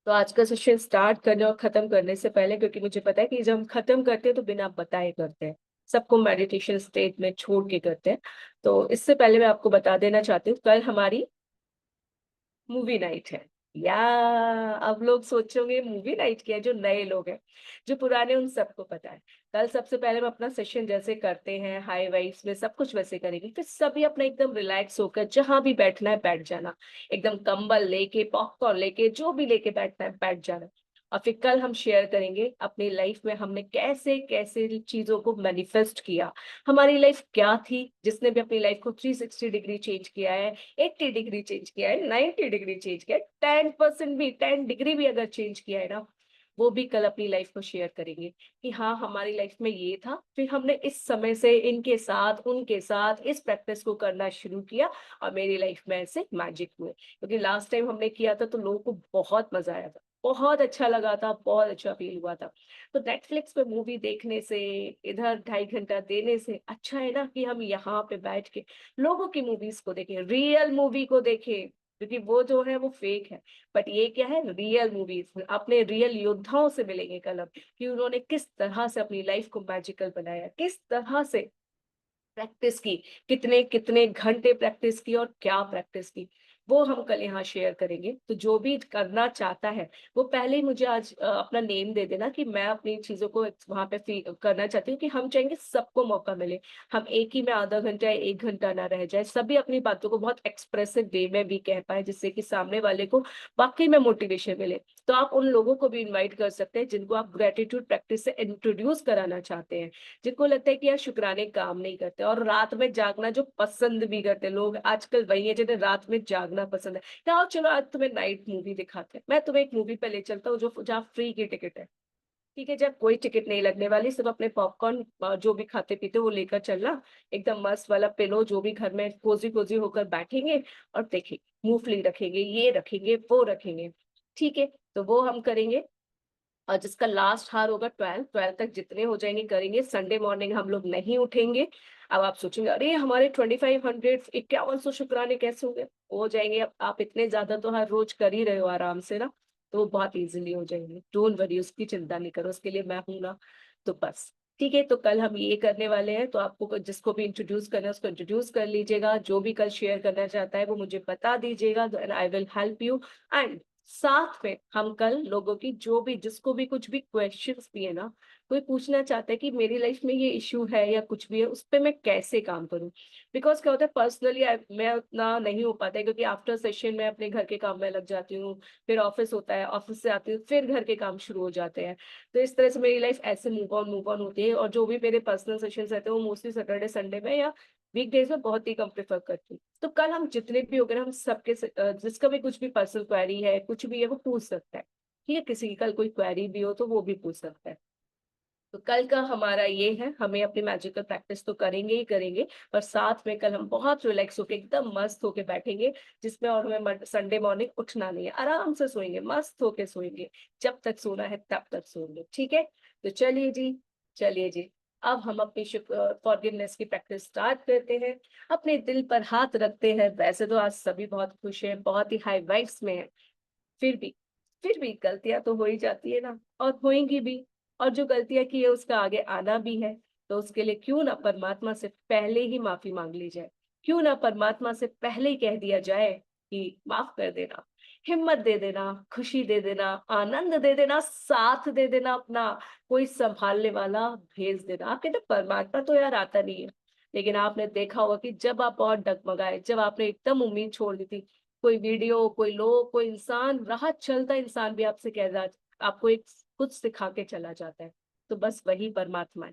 तो आज का सेशन स्टार्ट करने और खत्म करने से पहले, क्योंकि मुझे पता है कि जब हम खत्म करते हैं तो बिना बताए करते हैं, सबको मेडिटेशन स्टेट में छोड़ के करते हैं। तो इससे पहले मैं आपको बता देना चाहती हूँ, कल हमारी मूवी नाइट है। या अब लोग सोचोगे मूवी नाइट क्या है, जो नए लोग हैं, जो पुराने उन सबको पता है। कल सबसे पहले हम अपना सेशन जैसे करते हैं हाई वाइब्स में, सब कुछ वैसे करेंगे, फिर सभी अपना एकदम रिलैक्स होकर जहां भी बैठना है बैठ जाना, एकदम कंबल लेके, पॉपकॉर्न लेके, जो भी लेके बैठना है बैठ जाना। और फिर कल हम शेयर करेंगे अपनी लाइफ में हमने कैसे कैसे चीजों को मैनिफेस्ट किया, हमारी लाइफ क्या थी, जिसने भी अपनी लाइफ को 360 डिग्री चेंज किया है, 80 डिग्री चेंज किया है, 90 डिग्री चेंज किया है, 10% भी, 10 डिग्री भी अगर चेंज किया है ना, वो भी कल अपनी लाइफ को शेयर करेंगे कि हाँ हमारी लाइफ में ये था, फिर हमने इस समय से इनके साथ उनके साथ इस प्रैक्टिस को करना शुरू किया और मेरी लाइफ में ऐसे मैजिक हुए। क्योंकि लास्ट टाइम हमने किया था तो लोगों को बहुत मजा आया था, बहुत अच्छा लगा था, बहुत अच्छा फील हुआ था। तो नेटफ्लिक्स पे मूवी देखने से, इधर 2.5 घंटा देने से अच्छा है ना कि हम यहाँ पे बैठ के लोगों की मूवीज को देखें, रियल मूवी को देखें, क्योंकि वो जो है वो फेक है, बट ये क्या है, रियल मूवीज। अपने रियल योद्धाओं से मिलेंगे कल हम कि उन्होंने किस तरह से अपनी लाइफ को मैजिकल बनाया, किस तरह से प्रैक्टिस की, कितने कितने घंटे प्रैक्टिस की और क्या प्रैक्टिस की, वो हम कल यहाँ शेयर करेंगे। तो जो भी करना चाहता है वो पहले ही मुझे आज अपना नेम दे देना कि मैं अपनी चीजों को वहां पे करना चाहती हूँ, कि हम चाहेंगे सबको मौका मिले, हम एक ही में आधा घंटा या 1 घंटा ना रह जाए, सभी अपनी बातों को बहुत एक्सप्रेसिव वे में भी कह पाए, जिससे कि सामने वाले को वाकई में मोटिवेशन मिले। तो आप उन लोगों को भी इन्वाइट कर सकते हैं जिनको आप ग्रेटिट्यूड प्रैक्टिस से इंट्रोड्यूस कराना चाहते हैं, जिनको लगता है कि यार शुक्राने काम नहीं करते और रात में जागना जो पसंद भी करते हैं लोग, आजकल वही है जिन्हें रात में जागना पसंद है। क्या आओ चलो आज तुम्हें नाइट मूवी दिखाते हैं, मैं तुम्हें एक मूवी पे ले चलता हूँ जो जहाँ फ्री की टिकट है, ठीक है, जब कोई टिकट नहीं लगने वाली, सिर्फ अपने पॉपकॉर्न जो भी खाते पीते वो लेकर चलना, एकदम मस्त वाला पिलो जो भी घर में कोजी कोजी होकर बैठेंगे और देखेंगे, मूंगफली रखेंगे, ये रखेंगे, वो रखेंगे, ठीक है। तो वो हम करेंगे और जिसका लास्ट हार होगा 12 तक जितने हो जाएंगे करेंगे। संडे मॉर्निंग हम लोग नहीं उठेंगे। अब आप सोचेंगे अरे हमारे 2500 5100 शुक्राने कैसे हो गए, हो जाएंगे। अब आप इतने ज्यादा तो हर रोज कर ही रहे हो आराम से ना, तो वो बहुत इजीली हो जाएंगे, डोंट वरी, उसकी चिंता नहीं करो, उसके लिए मैं हूं ना। तो बस ठीक है, तो कल हम ये करने वाले हैं, तो आपको जिसको भी इंट्रोड्यूस करना है उसको इंट्रोड्यूस कर लीजिएगा, जो भी कल शेयर करना चाहता है वो मुझे बता दीजिएगा, I will help you. And साथ में हम कल लोगों की जो भी, जिसको भी कुछ भी क्वेश्चंस भी है ना, कोई पूछना चाहता है कि मेरी लाइफ में ये इश्यू है या कुछ भी है, उस पे मैं कैसे काम करूं। बिकॉज क्या होता है, पर्सनली मैं उतना नहीं हो पाता है, क्योंकि आफ्टर सेशन में अपने घर के काम में लग जाती हूँ, फिर ऑफिस होता है, ऑफिस से आती हूँ, फिर घर के काम शुरू हो जाते हैं। तो इस तरह से मेरी लाइफ ऐसे मूव ऑन होती है, और जो भी मेरे पर्सनल सेशंस रहते हैं वो मोस्टली सैटरडे संडे में या वीकडेज में बहुत ही कम प्रेफर करती हूँ। तो कल हम जितने भी हो गए ना, हम सबके जिसका भी कुछ भी पर्सनल क्वेरी है, कुछ भी है, वो पूछ सकता है, ठीक है, किसी की कल कोई क्वेरी भी हो तो वो भी पूछ सकता है। तो कल का हमारा ये है, हमें अपनी मैजिकल प्रैक्टिस तो करेंगे ही करेंगे, पर साथ में कल हम बहुत रिलैक्स होके एकदम मस्त होके बैठेंगे, जिसमें और हमें संडे मॉर्निंग उठना नहीं है, आराम से सोएंगे, मस्त होके सोएंगे, जब तक सोना है तब तक सोएंगे, ठीक है। तो चलिए जी, चलिए जी, अब हम अपनी फॉरगिवनेस की प्रैक्टिस स्टार्ट करते हैं। अपने दिल पर हाथ रखते हैं। वैसे तो आज सभी बहुत खुश हैं, बहुत ही हाई वाइब्स में हैं, फिर भी गलतियां तो हो ही जाती है ना, और होएंगी भी, और जो गलतियां की है उसका आगे आना भी है। तो उसके लिए क्यों ना परमात्मा से पहले ही माफी मांग ली जाए, क्यों ना परमात्मा से पहले ही कह दिया जाए कि माफ कर देना, हिम्मत दे देना, खुशी दे देना, आनंद दे देना, साथ दे देना, अपना कोई संभालने वाला भेज देना। आप कहते परमात्मा तो यार आता नहीं है, लेकिन आपने देखा होगा कि जब आप बहुत डगमगाए, जब आपने एकदम उम्मीद छोड़ दी थी, कोई वीडियो, कोई लोग, कोई इंसान, राह चलता इंसान भी आपसे कह रहा, आपको एक कुछ सिखा के चला जाता है, तो बस वही परमात्मा है।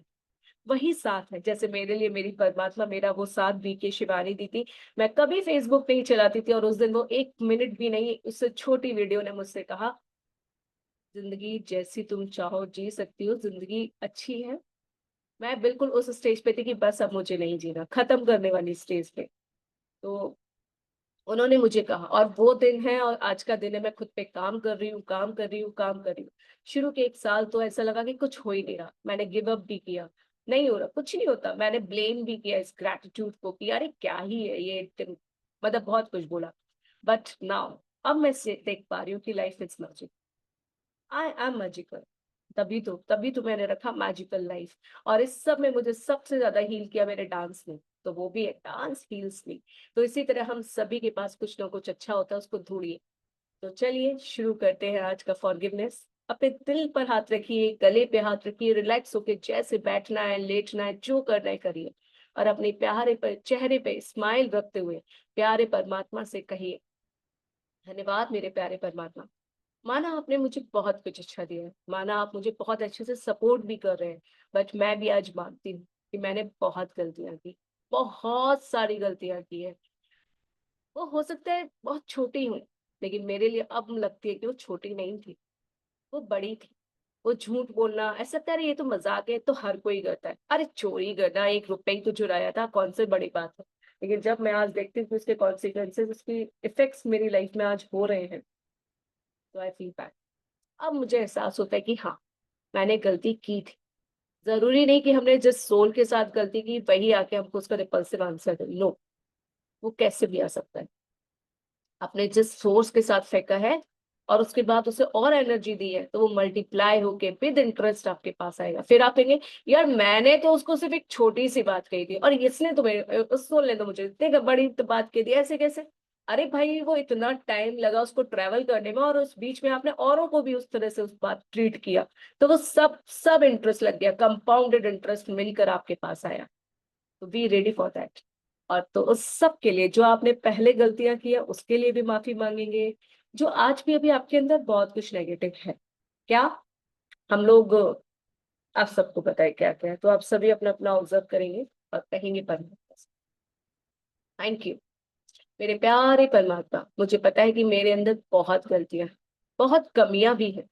वही साथ है। जैसे मेरे लिए मेरी परमात्मा मेरा वो साथ बीके शिवानी दी थी। मैं कभी फेसबुक नहीं चलाती थी और उस दिन वो 1 मिनट भी नहीं, उससे छोटी वीडियो ने मुझसे कहा, जिंदगी जैसी तुम चाहो जी सकती हो, जिंदगी अच्छी है। मैं बिल्कुल उस स्टेज पे थी कि बस अब मुझे नहीं जीना, खत्म करने वाली स्टेज पे। तो उन्होंने मुझे कहा, और वो दिन है और आज का दिन है, मैं खुद पे काम कर रही हूँ, काम कर रही हूँ, काम कर रही हूँ। शुरू के 1 साल तो ऐसा लगा कि कुछ हो ही नहीं रहा, मैंने गिव अप भी किया, नहीं हो रहा, कुछ नहीं होता। मैंने ब्लेम भी किया इस ग्रैटिट्यूड को कि अरे क्या ही है ये मतलब बहुत कुछ बोला। बट नाउ अब मैं से देख पा रही हूँ कि life is magic, I am magical. तभी तो मैंने रखा मैजिकल लाइफ। और इस सब में मुझे सबसे ज्यादा हील किया मेरे डांस ने, तो वो भी है डांस हील्स मी। तो इसी तरह हम सभी के पास कुछ ना कुछ अच्छा होता है, उसको ढूंढिए। तो चलिए शुरू करते हैं आज का फॉरगिवनेस। अपने दिल पर हाथ रखिए, गले पे हाथ रखिए, रिलैक्स होके जैसे बैठना है लेटना है जो करना है करिए। और अपने प्यारे पर चेहरे पे स्माइल रखते हुए प्यारे परमात्मा से कहिए, धन्यवाद मेरे प्यारे परमात्मा। माना आपने मुझे बहुत कुछ अच्छा दिया है, माना आप मुझे बहुत अच्छे से सपोर्ट भी कर रहे हैं, बट मैं भी आज मानती हूँ कि मैंने बहुत गलतियां की, बहुत सारी गलतियां की है। वो हो सकता है बहुत छोटी हूँ, लेकिन मेरे लिए अब लगती है कि वो छोटी नहीं थी, वो बड़ी थी। वो झूठ बोलना, ऐसा लगता है अरे ये तो मजाक है, तो हर कोई करता है, अरे चोरी करना, 1 रुपए ही तो चुराया था, कौन से बड़ी बात है। लेकिन जब मैं आज देखती हूँ कि उसके कॉन्सिक्वेंसेज, उसकी इफेक्ट्स मेरी लाइफ में आज हो रहे हैं, तो आई फील बैड। अब मुझे एहसास होता है कि हाँ, मैंने गलती की थी। जरूरी नहीं कि हमने जिस सोल के साथ गलती की वही आके हमको उसका रिपल्सिव आंसर दे, नो। वो कैसे भी आ सकता है, आपने जिस सोर्स के साथ फेंका है और उसके बाद उसे और एनर्जी दी है, तो वो मल्टीप्लाई होके विद इंटरेस्ट आपके पास आएगा। फिर आप कहेंगे, यार मैंने तो उसको सिर्फ एक छोटी सी बात कही थी और इसने तो मेरे उस सोल ने तो मुझे इतनी बड़ी तो बात कह दी, ऐसे कैसे। अरे भाई वो इतना टाइम लगा उसको ट्रेवल करने में, और उस बीच में आपने औरों को भी उस तरह से उस बात ट्रीट किया, तो वो सब सब इंटरेस्ट लग गया, कंपाउंडेड इंटरेस्ट मिलकर आपके पास आया। तो बी रेडी फॉर दैट। और तो उस सब के लिए जो आपने पहले गलतियां की है उसके लिए भी माफी मांगेंगे। जो आज भी अभी आपके अंदर बहुत कुछ नेगेटिव है, क्या हम लोग, आप सबको पता है क्या क्या है, तो आप सभी अपना अपना ऑब्जर्व करेंगे और कहेंगे परमात्मा से, थैंक यू मेरे प्यारे परमात्मा। मुझे पता है कि मेरे अंदर बहुत गलतियां हैं, बहुत कमियां भी हैं,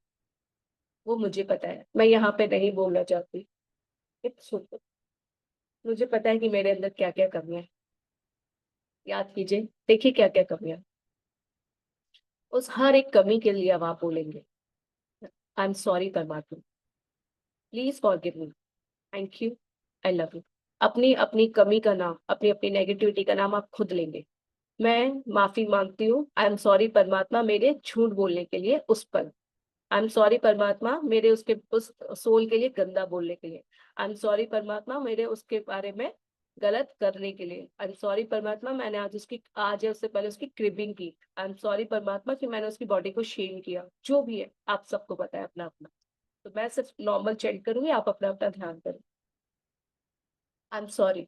वो मुझे पता है, मैं यहाँ पे नहीं बोलना चाहती। It's okay. मुझे पता है कि मेरे अंदर क्या क्या कमियां हैं। याद कीजिए, देखिए क्या क्या कमियां हैं। उस हर एक कमी के लिए अब आप बोलेंगे, आई एम सॉरी परमात्मा, please forgive me, thank you, I love you. अपनी अपनी कमी का नाम, अपनी अपनी नेगेटिविटी का नाम आप खुद लेंगे। मैं माफी मांगती हूँ, आई एम सॉरी परमात्मा मेरे झूठ बोलने के लिए उस पर। आई एम सॉरी परमात्मा मेरे उसके उस सोल के लिए गंदा बोलने के लिए। आई एम सॉरी परमात्मा मेरे उसके बारे में गलत करने के लिए। आई एम सॉरी परमात्मा मैंने आज या उससे पहले उसकी क्रिबिंग की। आई एम सॉरी परमात्मा कि मैंने उसकी बॉडी को शेम किया, जो भी है आप सबको पता है अपना अपना। तो मैं सिर्फ नॉर्मल चेक करूंगी, आप अपना अपना ध्यान करें। आई am sorry,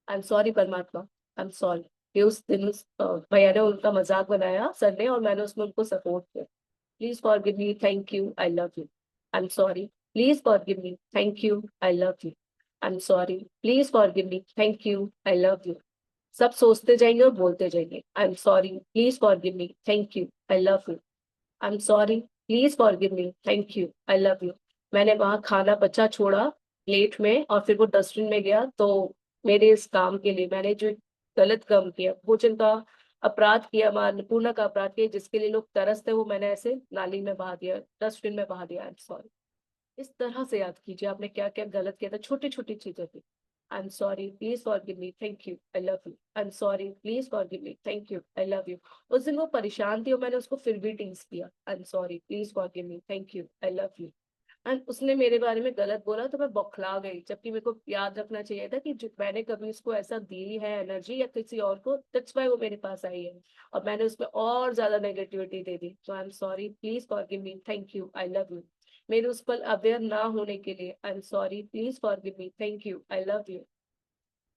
I am sorry परमात्मा, आई एम सॉरी कि उस दिन उस भैया ने उनका मजाक बनाया सर ने, और मैंने उसमें उनको सपोर्ट किया। Please forgive me. Thank you. I love you. I'm sorry. Please forgive me. Thank you. I love you. I'm sorry. Please forgive me. Thank you. I love you. सब सोचते जाएंगे और बोलते जाएंगे, आई am sorry, please forgive me, thank you, I love you. I am sorry, please forgive me, thank you, I love you. मैंने वहां खाना बचा छोड़ा प्लेट में और फिर वो डस्टबिन में गया, तो मेरे इस काम के लिए मैंने जो गलत काम किया, भोजन का अपराध किया, अन्नपूर्णा का अपराध किया, जिसके लिए लोग तरसते, वो मैंने ऐसे नाली में बहा दिया, डस्टबिन में बहा दिया। आई एम सॉरी। इस तरह से याद कीजिए आपने क्या क्या गलत किया था, छोटी छोटी चीजों की। आई am sorry, please forgive me, thank you, I love you. I am sorry, please forgive me, thank you, I love you. उस दिन वो परेशान थी और मैंने उसको फिर भी टीज किया। आई am sorry, please forgive me, thank you, I love you. And उसने मेरे बारे में गलत बोला तो मैं बौखला गई, जबकि मेरे को याद रखना चाहिए था कि जो मैंने कभी उसको ऐसा दी है एनर्जी या किसी और को, दैट्स व्हाई वो मेरे पास आई है, और मैंने उसमें और ज्यादा नेगेटिविटी दे दी। तो आई am sorry, please forgive me, thank you, I love you. मेरे उस पर अवेयर ना होने के लिए आई am sorry, please forgive me, thank you, I love you.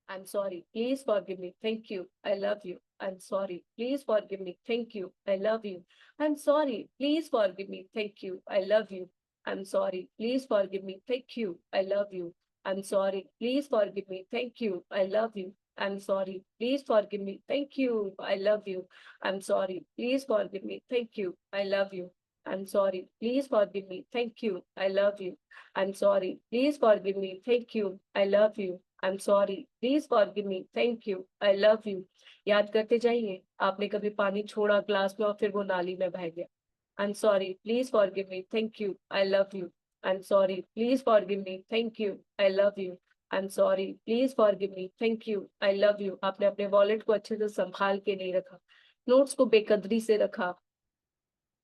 I am sorry, please forgive me, thank you, I love you. I am sorry, please forgive me, thank you, I love you. I am sorry, please forgive me, thank you, I love you. I am sorry, please forgive me, thank you, I love you. I'm sorry, please forgive me, thank you, I love you. I'm sorry, please forgive me, thank you, I love you. I'm sorry, please forgive me, thank you, I love you. I'm sorry, please forgive me, thank you, I love you. I'm sorry, please forgive me, thank you, I love you. I'm sorry, please forgive me, thank you, I love you. याद करते जाइए, आपने कभी पानी छोड़ा glass में और फिर वो नाली में बह गया। I'm sorry, please forgive me, thank you, I love you. I'm sorry, please forgive me, thank you, I love you. I'm sorry, please forgive me, thank you, I love you. आपने अपने वॉलेट को अच्छे से संभाल के नहीं रखा, notes को बेकदरी से रखा,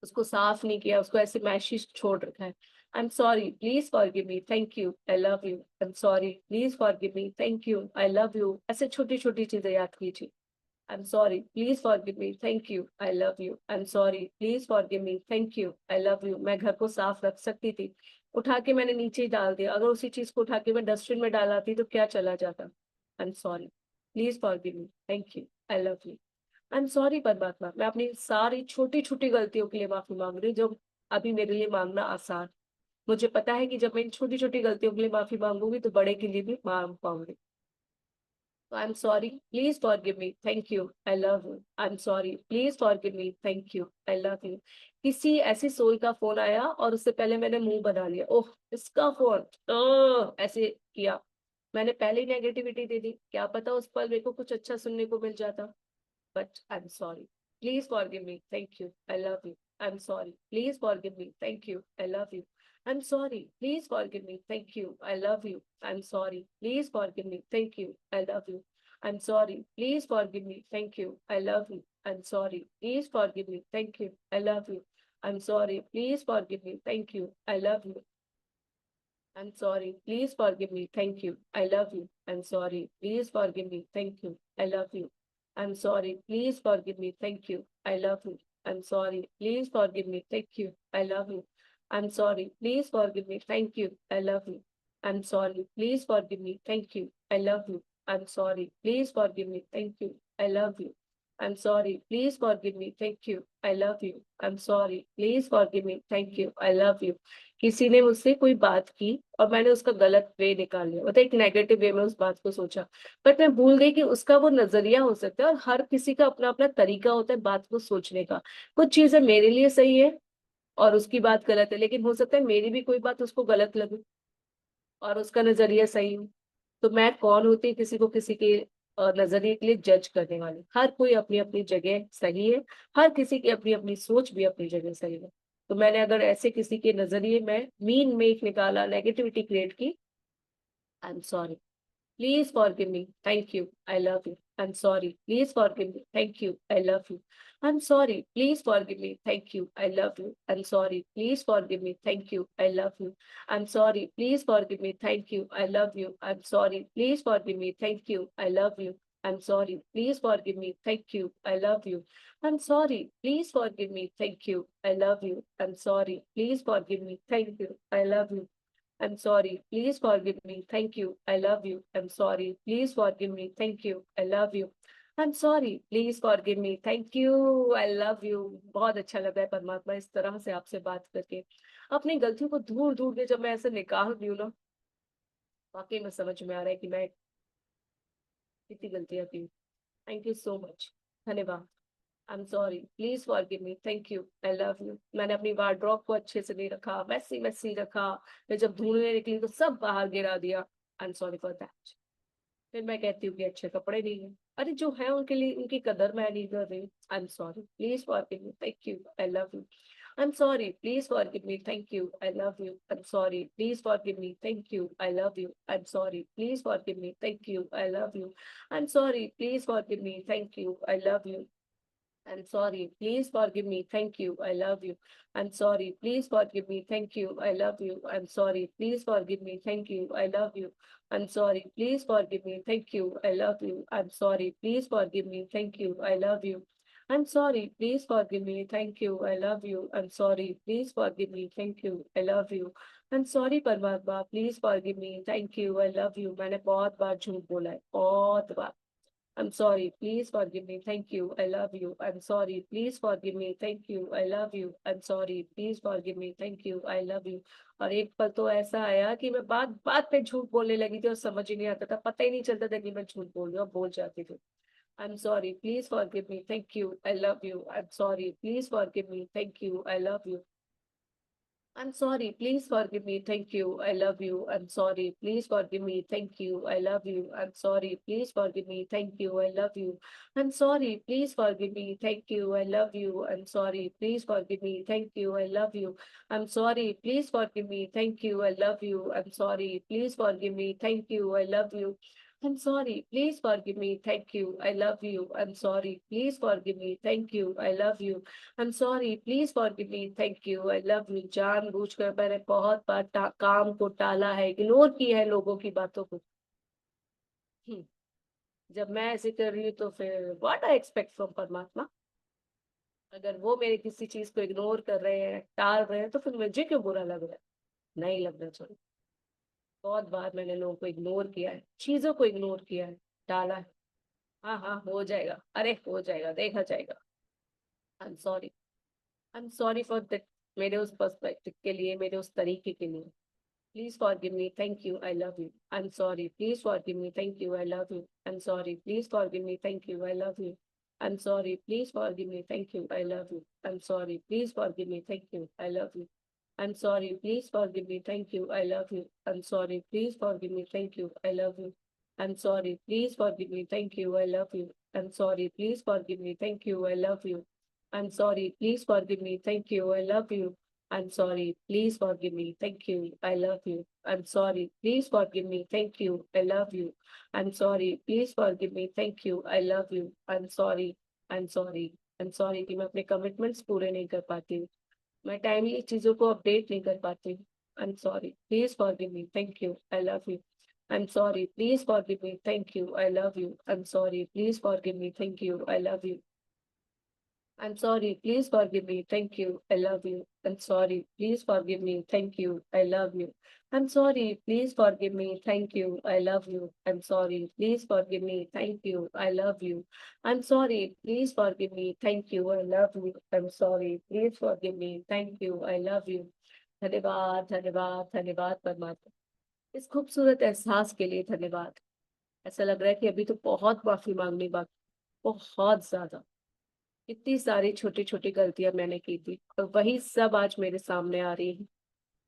उसको साफ नहीं किया, उसको ऐसे मैशिश छोड़ रखा है। आई am sorry, please forgive me, thank you, I love you. I am sorry, please forgive me, thank you, I love you. ऐसे छोटी छोटी चीजें याद कीजिए। आई am sorry, please forgive me, thank you, I love you. I am sorry, please forgive me, thank you, I love you. मैं घर को साफ रख सकती थी, उठा के मैंने नीचे ही डाल दिया। अगर उसी चीज को उठा के मैं डस्टबिन में डालाती तो क्या चला जाता। आई am sorry, please forgive me, thank you, I love you. I am sorry परमात्मा, मैं अपनी सारी छोटी छोटी गलतियों के लिए माफी मांग रही हूँ, जो अभी मेरे लिए मांगना आसान। मुझे पता है कि जब मैं इन छोटी छोटी गलतियों के लिए माफी मांगूंगी तो बड़े के लिए भी मांग पाऊंगी। तो आई am sorry, please forgive me, thank you, I love you. I am sorry, please forgive me, thank you, I love you. किसी ऐसी सोल का फोन आया और उससे पहले मैंने मुंह बना लिया, ओह इसका फोन, ऐसे किया। मैंने पहले ही नेगेटिविटी दे दी, क्या पता उस पल मेरे को कुछ अच्छा सुनने को मिल जाता। But I'm sorry. Please forgive me. Thank you. I love you. I'm sorry. Please forgive me. Thank you. I love you. I'm sorry. Please forgive me. Thank you. I love you. I'm sorry. Please forgive me. Thank you. I love you. I'm sorry. Please forgive me. Thank you. I love you. I'm sorry. Please forgive me. Thank you. I love you. I'm sorry. Please forgive me. Thank you. I love you. I'm sorry. Please forgive me. Thank you. I love you. I'm sorry. Please forgive me. Thank you. I love you. I'm sorry. Please forgive me. Thank you. I love you. I'm sorry. Please forgive me. Thank you. I love you. I'm sorry. Please forgive me. Thank you. I love you. I'm sorry. Please forgive me. Thank you. I love you. I'm sorry. Please forgive me. Thank you. I love you. I'm sorry. Please forgive me. Thank you. I love you. I'm sorry. Please forgive me. Thank you. I love you. किसी ने मुझसे कोई बात की और मैंने उसका गलत वे निकाल लिया, मतलब एक नेगेटिव वे में उस बात को सोचा। बट मैं भूल गई कि उसका वो नजरिया हो सकता है और हर किसी का अपना अपना तरीका होता है बात को सोचने का। कुछ चीजें मेरे लिए सही है और उसकी बात गलत है, लेकिन हो सकता है मेरी भी कोई बात उसको गलत लगे और उसका नजरिया सही हो। तो मैं कौन होती है किसी को किसी के नजरिए के लिए जज करने वाली। हर कोई अपनी अपनी जगह सही है, हर किसी की अपनी अपनी सोच भी अपनी जगह सही है। तो मैंने अगर ऐसे किसी के नजरिए में मीन मेक निकाला, नेगेटिविटी क्रिएट की, आई am sorry, please forgive me, thank you, I love you. I'm sorry. Please forgive me. Thank you. I love you. I'm sorry. Please forgive me. Thank you. I love you. I'm sorry. Please forgive me. Thank you. I love you. I'm sorry. Please forgive me. Thank you. I love you. I'm sorry. Please forgive me. Thank you. I love you. I'm sorry. Please forgive me. Thank you. I love you. I'm sorry. Please forgive me. Thank you. I love you. I'm sorry. Please forgive me. Thank you. I love you. I'm sorry. Please forgive me. Thank you. I love you. I'm sorry. Please forgive me. Thank you. I love you. I'm sorry. Please forgive me. Thank you. I love you. बहुत अच्छा लगा है परमात्मा इस तरह से आपसे बात करके। अपनी गलतियों को दूर दूर के जब मैं ऐसे निकाल रही हूँ ना, वाकई में समझ में आ रहा है कि मैं कितनी गलतियां की। Thank you so much. धन्यवाद। I am sorry, please forgive me, thank you, I love you. मैंने अपनी वार्डरोब को अच्छे से नहीं रखा, मैसी मैसी रखा। मैं जब ढूंढने निकली तो सब बाहर गिरा दिया। आई एम सॉरी फॉर दैट। फिर मैं कहती हूँ कि अच्छे कपड़े नहीं है, अरे जो है उनके लिए उनकी कदर मैं नहीं कर रही। आई am sorry, please forgive me, thank you, I love you. I am sorry, please forgive me, thank you, I love you. I am sorry, please forgive me, thank you, I love you. I am sorry, please forgive me, thank you, I love you. I am sorry, please forgive me, thank you, I love you. I'm sorry. Please forgive me. Thank you. I love you. I'm sorry. Please forgive me. Thank you. I love you. I'm sorry. Please forgive me. Thank you. I love you. I'm sorry. Please forgive me. Thank you. I love you. I'm sorry. Please forgive me. Thank you. I love you. I'm sorry. Please forgive me. Thank you. I love you. I'm sorry. Please forgive me. Thank you. I love you. I'm sorry परमात्मा, please forgive me, thank you, I love you. मैंने बहुत बार झूठ बोला है, बहुत बार। I'm sorry, please forgive me, thank you, I love you. I'm sorry, please forgive me, thank you, I love you. I'm sorry, please forgive me, thank you, I love you. और एक पल तो ऐसा आया कि मैं बात बात पे झूठ बोलने लगी थी और समझ ही नहीं आता था, पता ही नहीं चलता था कि मैं झूठ बोल रही हूँ, और बोल जाती थी। I'm sorry, please forgive me, thank you, I love you. I'm sorry, please forgive me, thank you, I love you. I'm sorry, please forgive me, thank you, I love you. I'm sorry, please forgive me, thank you, I love you. I'm sorry, please forgive me, thank you, I love you. I'm sorry, please forgive me, thank you, I love you. I'm sorry, please forgive me, thank you, I love you. I'm sorry, please forgive me, thank you, I love you. I'm sorry, please forgive me, thank you, I love you. I'm sorry, please forgive me, thank you, I love you. I'm sorry, please forgive me, thank you, I love you. I'm sorry, please forgive me, thank you, I love you। जानबूझकर मैंने बहुत बार काम को टाला है, ignore किया है लोगों की बातों को। हम्म, जब मैं ऐसे कर रही हूँ तो फिर व्हाट आई एक्सपेक्ट फ्रॉम परमात्मा। अगर वो मेरे किसी चीज को इग्नोर कर रहे हैं, टाल रहे हैं, तो फिर मुझे क्यों बुरा लग रहा है? नहीं लगना चाहिए। बहुत बार मैंने लोगों को इग्नोर किया है, चीजों को इग्नोर किया है, टाला है। हाँ हाँ, हो जाएगा, अरे हो जाएगा, देखा जाएगा। आई am sorry, I am sorry for that. मेरे उस पर्सपेक्टिव के लिए, मेरे उस तरीके के लिए। Please forgive me. Thank you. I love you. I'm sorry. Please forgive me. Thank you. I love you. I'm sorry. Please forgive me. Thank you. I love you. I'm sorry. Please forgive me. Thank you. I love you. I'm sorry. Please forgive me. Thank you. I love you. I'm sorry. Please forgive me. Thank you. I love you. I'm sorry. Please forgive me. Thank you. I love you. I'm sorry. Please forgive me. Thank you. I love you. I'm sorry. Please forgive me. Thank you. I love you. I'm sorry. Please forgive me. Thank you. I love you. I'm sorry. Please forgive me. Thank you. I love you. I'm sorry. Please forgive me. Thank you. I love you. I'm sorry. Please forgive me. Thank you. I love you. I'm sorry. I'm sorry. I'm sorry कि मैं अपने commitments पूरे नहीं कर पाती हूँ, मैं timely चीजों को अपडेट नहीं कर पाती हूँ। I'm sorry. Please forgive me. Thank you. I love you. I'm sorry. Please forgive me. Thank you. I love you. I'm sorry. Please forgive me. Thank you. I love you. I'm sorry, please forgive me. Thank you. I love you. I'm sorry, please forgive me. Thank you. I love you. I'm sorry, please forgive me. Thank you. I love you. I'm sorry, please forgive me. Thank you. I love you. I'm sorry, please forgive me. Thank you. I love you. I'm sorry, please forgive me. Thank you. I love you. धन्यवाद, धन्यवाद, धन्यवाद परमात्मा। इस खूबसूरत एहसास के लिए धन्यवाद। ऐसा लग रहा है कि अभी तो बहुत माफी मांगनी बाकी, बहुत ज्यादा। इतनी सारी छोटी छोटी गलतियां मैंने की थी, और वही सब आज मेरे सामने आ रही है।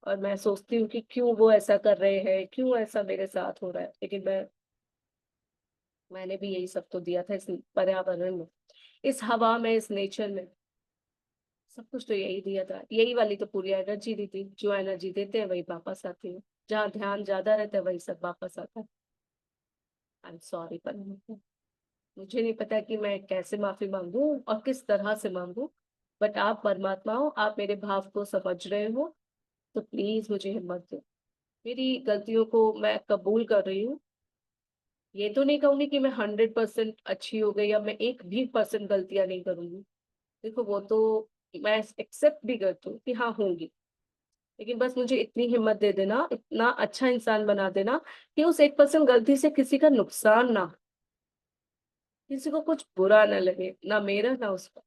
और मैं सोचती हूँ कि क्यों वो ऐसा कर रहे हैं, क्यों ऐसा मेरे साथ हो रहा है। लेकिन मैंने भी यही सब तो दिया था इस पर्यावरण में, इस हवा में, इस नेचर में। सब कुछ तो यही दिया था, यही वाली तो पूरी एनर्जी दी थी। जो एनर्जी देते हैं वही वापस आती है, जहाँ ध्यान ज्यादा रहता है वही सब वापस आता है। आई एम सॉरी पर मुझे नहीं पता कि मैं कैसे माफी मांगू और किस तरह से मांगू। बट आप परमात्मा हो, आप मेरे भाव को समझ रहे हो, तो प्लीज मुझे हिम्मत दो। मेरी गलतियों को मैं कबूल कर रही हूँ। ये तो नहीं कहूंगी कि मैं 100% अच्छी हो गई या मैं एक भी परसेंट गलतियां नहीं करूंगी। देखो वो तो मैं एक्सेप्ट भी करती हूँ कि हाँ होंगी। लेकिन बस मुझे इतनी हिम्मत दे देना, इतना अच्छा इंसान बना देना कि उस 1% गलती से किसी का नुकसान ना हो, किसी को कुछ बुरा ना लगे, ना मेरा ना उसका।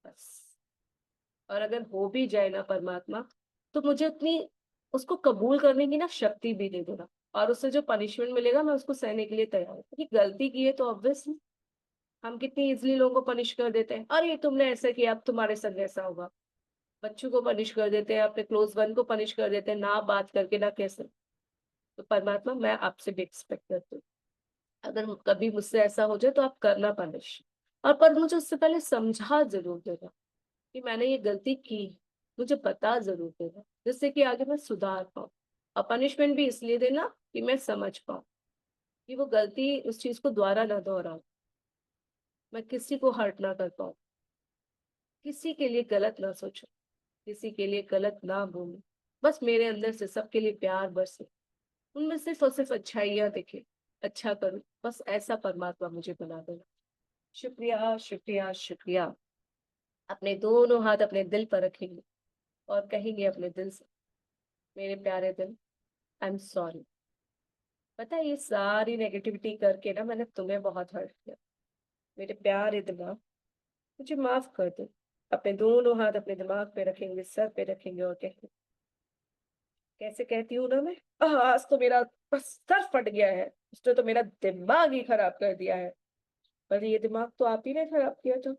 बस। और अगर हो भी जाए ना परमात्मा, तो मुझे उतनी उसको कबूल करने की ना शक्ति भी दे देना। और उससे जो पनिशमेंट मिलेगा मैं उसको सहने के लिए तैयार हूँ, क्योंकि गलती की है तो ऑब्वियसली हम कितनी इजिली लोगों को पनिश कर देते हैं। अरे तुमने ऐसा किया, अब तुम्हारे संग ऐसा होगा। बच्चों को पनिश कर देते हैं, अपने क्लोज वन को पनिश कर देते हैं, ना बात करके ना कैसे। तो परमात्मा मैं आपसे भी एक्सपेक्ट करती हूँ, अगर कभी मुझसे ऐसा हो जाए तो आप करना पनिश। और पर मुझे उससे पहले समझा जरूर देना कि मैंने ये गलती की, मुझे बता जरूर देना, जिससे कि आगे मैं सुधार पाऊँ। और पनिशमेंट भी इसलिए देना कि मैं समझ पाऊँ कि वो गलती, उस चीज को दोबारा ना दोहराऊं, मैं किसी को हर्ट ना कर पाऊँ, किसी के लिए गलत ना सोचूं, किसी के लिए गलत ना बोलूं। बस मेरे अंदर से सबके लिए प्यार बरसे, उनमें सिर्फ और सिर्फ अच्छाइयाँ दिखे, अच्छा करूं। बस ऐसा परमात्मा मुझे बना देना। शुक्रिया, शुक्रिया, शुक्रिया। अपने दोनों हाथ अपने दिल पर रखेंगे और कहेंगे अपने दिल से, मेरे प्यारे दिल, आई एम सॉरी। पता है, ये सारी नेगेटिविटी करके ना मैंने तुम्हें बहुत हर्ट किया। मेरे प्यारे दिमाग, मुझे माफ कर दो। अपने दोनों हाथ अपने दिमाग पे रखेंगे, सर पे रखेंगे और कहेंगे, कैसे कहती हूँ ना मैं, आज तो मेरा बस सर फट गया है, उसने तो मेरा दिमाग ही खराब कर दिया है। पर ये दिमाग तो आप ही ने खराब किया था,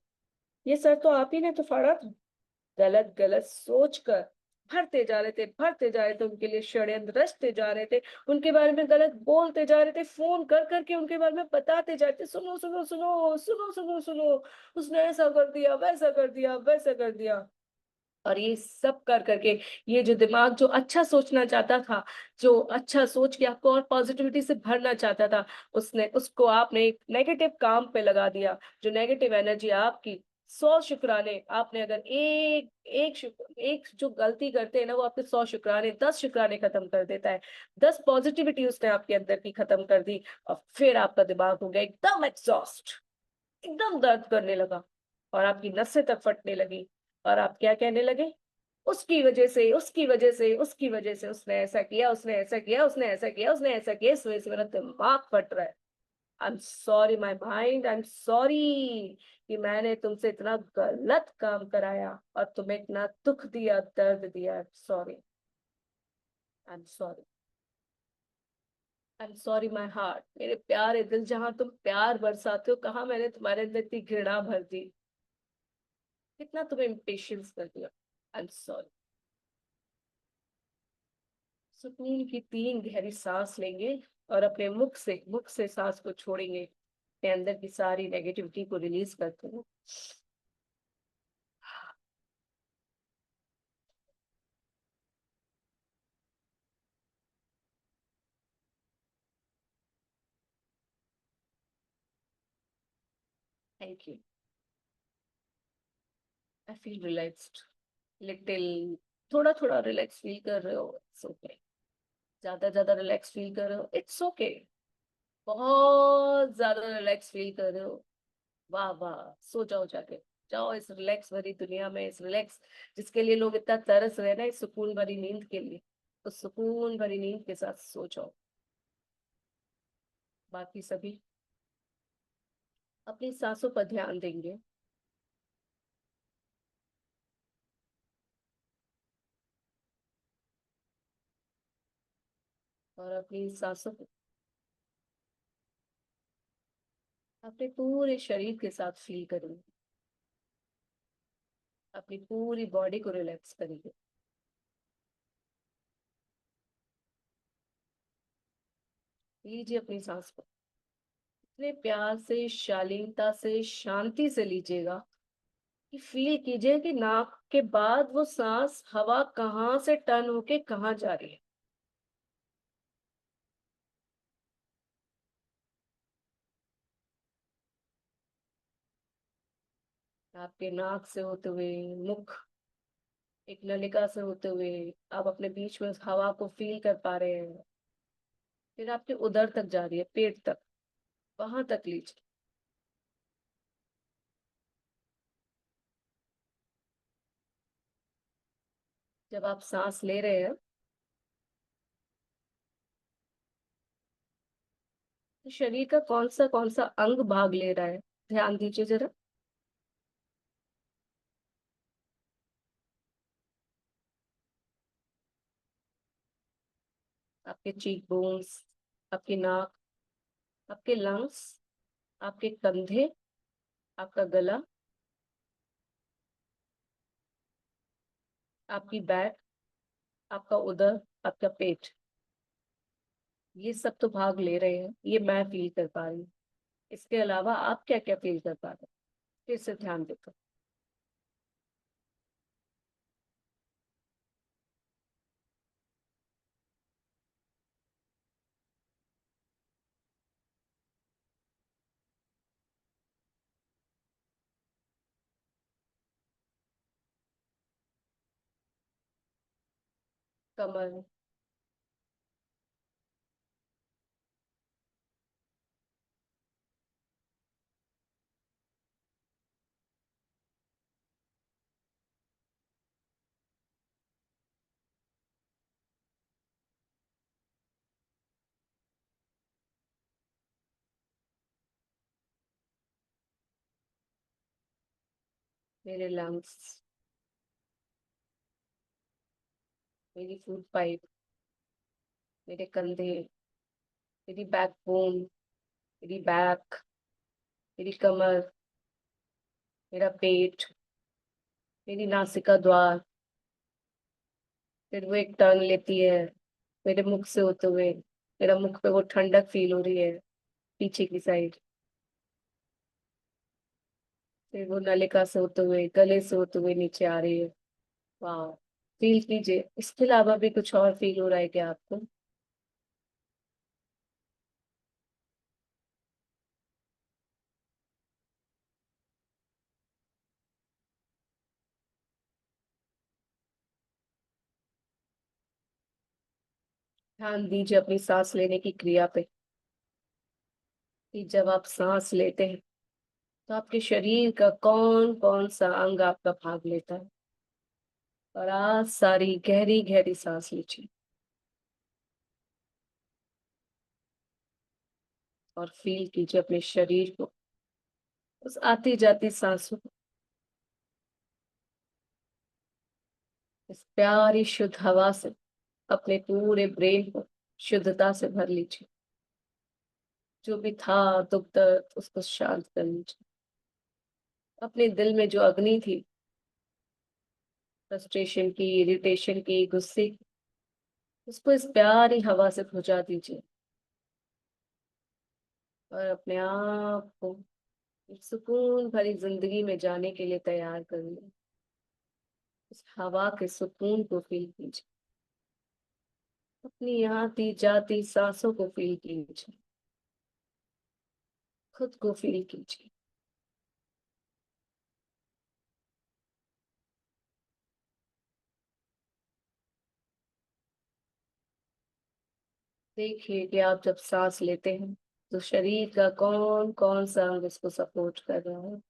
ये सर तो आप ही ने तो फाड़ा था। गलत गलत सोच कर भरते जा रहे थे, भरते जा रहे थे, उनके लिए षड्यंत्र रचते जा रहे थे, उनके बारे में गलत बोलते जा रहे थे, फोन कर करके उनके बारे में बताते जा रहे थे, सुनो सुनो सुनो सुनो सुनो सुनो, उसने ऐसा कर दिया, वैसा कर दिया, वैसा कर दिया। और ये सब कर करके, ये जो दिमाग जो अच्छा सोचना चाहता था, जो अच्छा सोच के आपको और पॉजिटिविटी से भरना चाहता था, उसने उसको आपने एक नेगेटिव काम पे लगा दिया। जो नेगेटिव एनर्जी आपकी, 100 शुक्राने आपने, अगर एक जो गलती करते हैं ना, वो आपके 100 शुक्राने, 10 शुक्राने खत्म कर देता है। 10 पॉजिटिविटी उसने आपके अंदर की खत्म कर दी। और फिर आपका दिमाग हो गया एकदम एग्जॉस्ट, एकदम दर्द करने लगा, और आपकी नसें तक फटने लगी। और आप क्या कहने लगे, उसकी वजह से, उसकी वजह से, उसकी वजह से, उसने ऐसा किया, उसने ऐसा किया, उसने ऐसा किया, उसने ऐसा किया, इस वजह से मेरा दिमाग फट रहा है। आई am sorry my mind, I am sorry कि मैंने तुमसे इतना गलत काम कराया और तुम्हें इतना दुख दिया, दर्द दिया। आई am sorry, I am sorry, I am sorry my heart. मेरे प्यारे दिल, जहां तुम प्यार बरसाते हो, कहाँ मैंने तुम्हारे अंदर इतनी घृणा भर दी, कितना तुम्हें इम्पेशंस कर दिया। आई एम सॉरी। सुकून की 3 गहरी सांस लेंगे और अपने मुख से सांस को छोड़ेंगे, अपने अंदर की सारी नेगेटिविटी को रिलीज करते हैं। Thank you. I feel relaxed, little, थोड़ा थोड़ा रिलैक्स फील कर रहे हो, इट्स ओके। ज्यादा ज्यादा रिलैक्स फील कर रहे हो, इट्स ओके। बहुत ज्यादा रिलैक्स फील कर रहे हो, वाह वाह, सो जाओ जाके। जाओ इस रिलैक्स भरी दुनिया में, इस रिलैक्स जिसके लिए लोग इतना तरस रहे हैं ना, इस सुकून भरी नींद के लिए, उस सुकून भरी नींद के साथ सो जाओ। बाकी सभी अपनी सांसों पर ध्यान देंगे, और अपनी सांसों को अपने पूरे शरीर के साथ फील करेंगे, अपनी पूरी बॉडी को रिलैक्स करेंगे। लीजिए अपनी सांस को, इतने प्यार से, शालीनता से, शांति से लीजिएगा कि फील कीजिए कि नाक के बाद वो सांस, हवा कहाँ से टर्न होके कहाँ जा रही है। आपके नाक से होते हुए मुख, एक नलिका से होते हुए, आप अपने बीच में उस हवा को फील कर पा रहे हैं। फिर आपके उदर तक जा रही है, पेट तक, वहां तक लीजिए। जब आप सांस ले रहे हैं, तो शरीर का कौन सा अंग भाग ले रहा है, ध्यान दीजिए जरा। आपके चीक बोन्स, आपकी नाक, आपके लंग्स, आपके कंधे, आपका गला, आपकी बैक, आपका उदर, आपका पेट, ये सब तो भाग ले रहे हैं, ये मैं फील कर पा रही हूँ। इसके अलावा आप क्या क्या फील कर पा रहे हैं, फिर से ध्यान देकर। कमर, मेरे लंग्स, मेरी फूड पाइप, मेरे कंधे, मेरी बैकबोन, मेरी बैक, मेरी कमर, मेरा पेट, मेरी नासिका द्वार। फिर वो एक टर्न लेती है मेरे मुख से होते हुए, मेरा मुख पे वो ठंडक फील हो रही है पीछे की साइड। फिर वो नलिका से होते हुए, गले से होते हुए नीचे आ रही है। वाह, फील कीजिए। इसके अलावा भी कुछ और फील हो रहा है क्या आपको? ध्यान दीजिए अपनी सांस लेने की क्रिया पे, कि जब आप सांस लेते हैं तो आपके शरीर का कौन कौन सा अंग आपका भाग लेता है। और आज सारी गहरी गहरी सांस लीजिए और फील कीजिए अपने शरीर को, उस आती जाती सांसों को। इस प्यारी शुद्ध हवा से अपने पूरे ब्रेन को शुद्धता से भर लीजिए। जो भी था दुख दर्द, उसको शांत कर लीजिए। अपने दिल में जो अग्नि थी, फ्रस्ट्रेशन की, इरिटेशन की, गुस्से की, उसको इस प्यारी हवा से बुझा दीजिए और अपने आप को एक सुकून भरी जिंदगी में जाने के लिए तैयार कर ले। इस हवा के सुकून को फील कीजिए, अपनी आती जाती सांसों को फील कीजिए, खुद को फील कीजिए। देखिए कि आप जब सांस लेते हैं तो शरीर का कौन कौन सा अंग इसको सपोर्ट कर रहा है।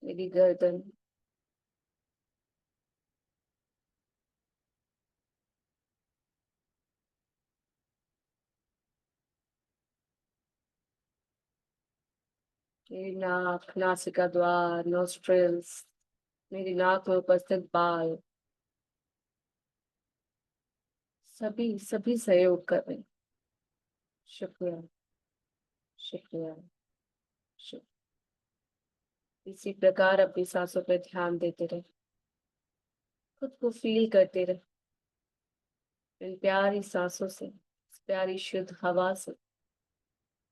मेरी गर्दन, मेरी नाक, नासिका द्वार, नोस्ट्रिल्स, मेरी नाक में उपस्थित बाल, सभी सभी सहयोग कर रहे हैं। शुक्रिया, शुक्रिया, शुक्रिया। इसी प्रकार अपनी सांसों पर ध्यान देते रहे, खुद को फील करते रहे। इन प्यारी सांसों से, इस प्यारी शुद्ध हवा से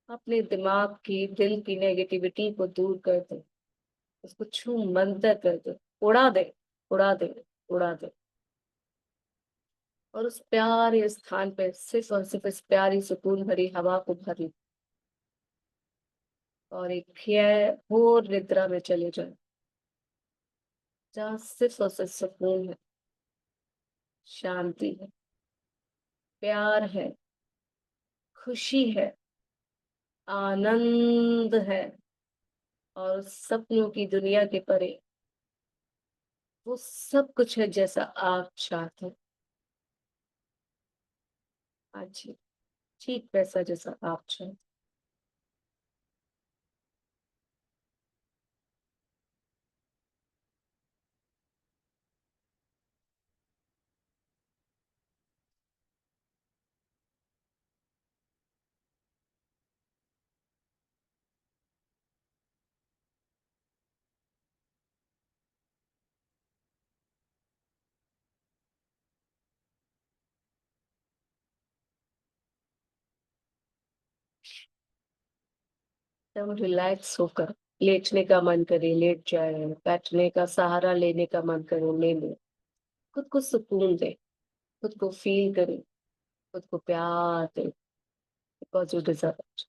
अपने दिमाग की, दिल की नेगेटिविटी को दूर कर दे, उसको छू मंतर कर दे, उड़ा दे, उड़ा दे, उड़ा दे। और उस प्यारे स्थान पे सिर्फ और सिर्फ इस प्यारी सुकून भरी हवा को भर ले और एक घोर निद्रा में चले जाए, जहाँ सिर्फ और सिर्फ सुकून है, शांति है, प्यार है, खुशी है, आनंद है। और उस सपनों की दुनिया के परे वो सब कुछ है जैसा आप चाहते हैं। हाँ जी, ठीक वैसा जैसा आप चाहते हैं। एकदम रिलैक्स होकर लेटने का मन करे लेट जाए, बैठने का सहारा लेने का मन करे ले ले। खुद को सुकून दे, खुद को फील करे, खुद को प्यार दे, बिकॉज यू डिजर्व।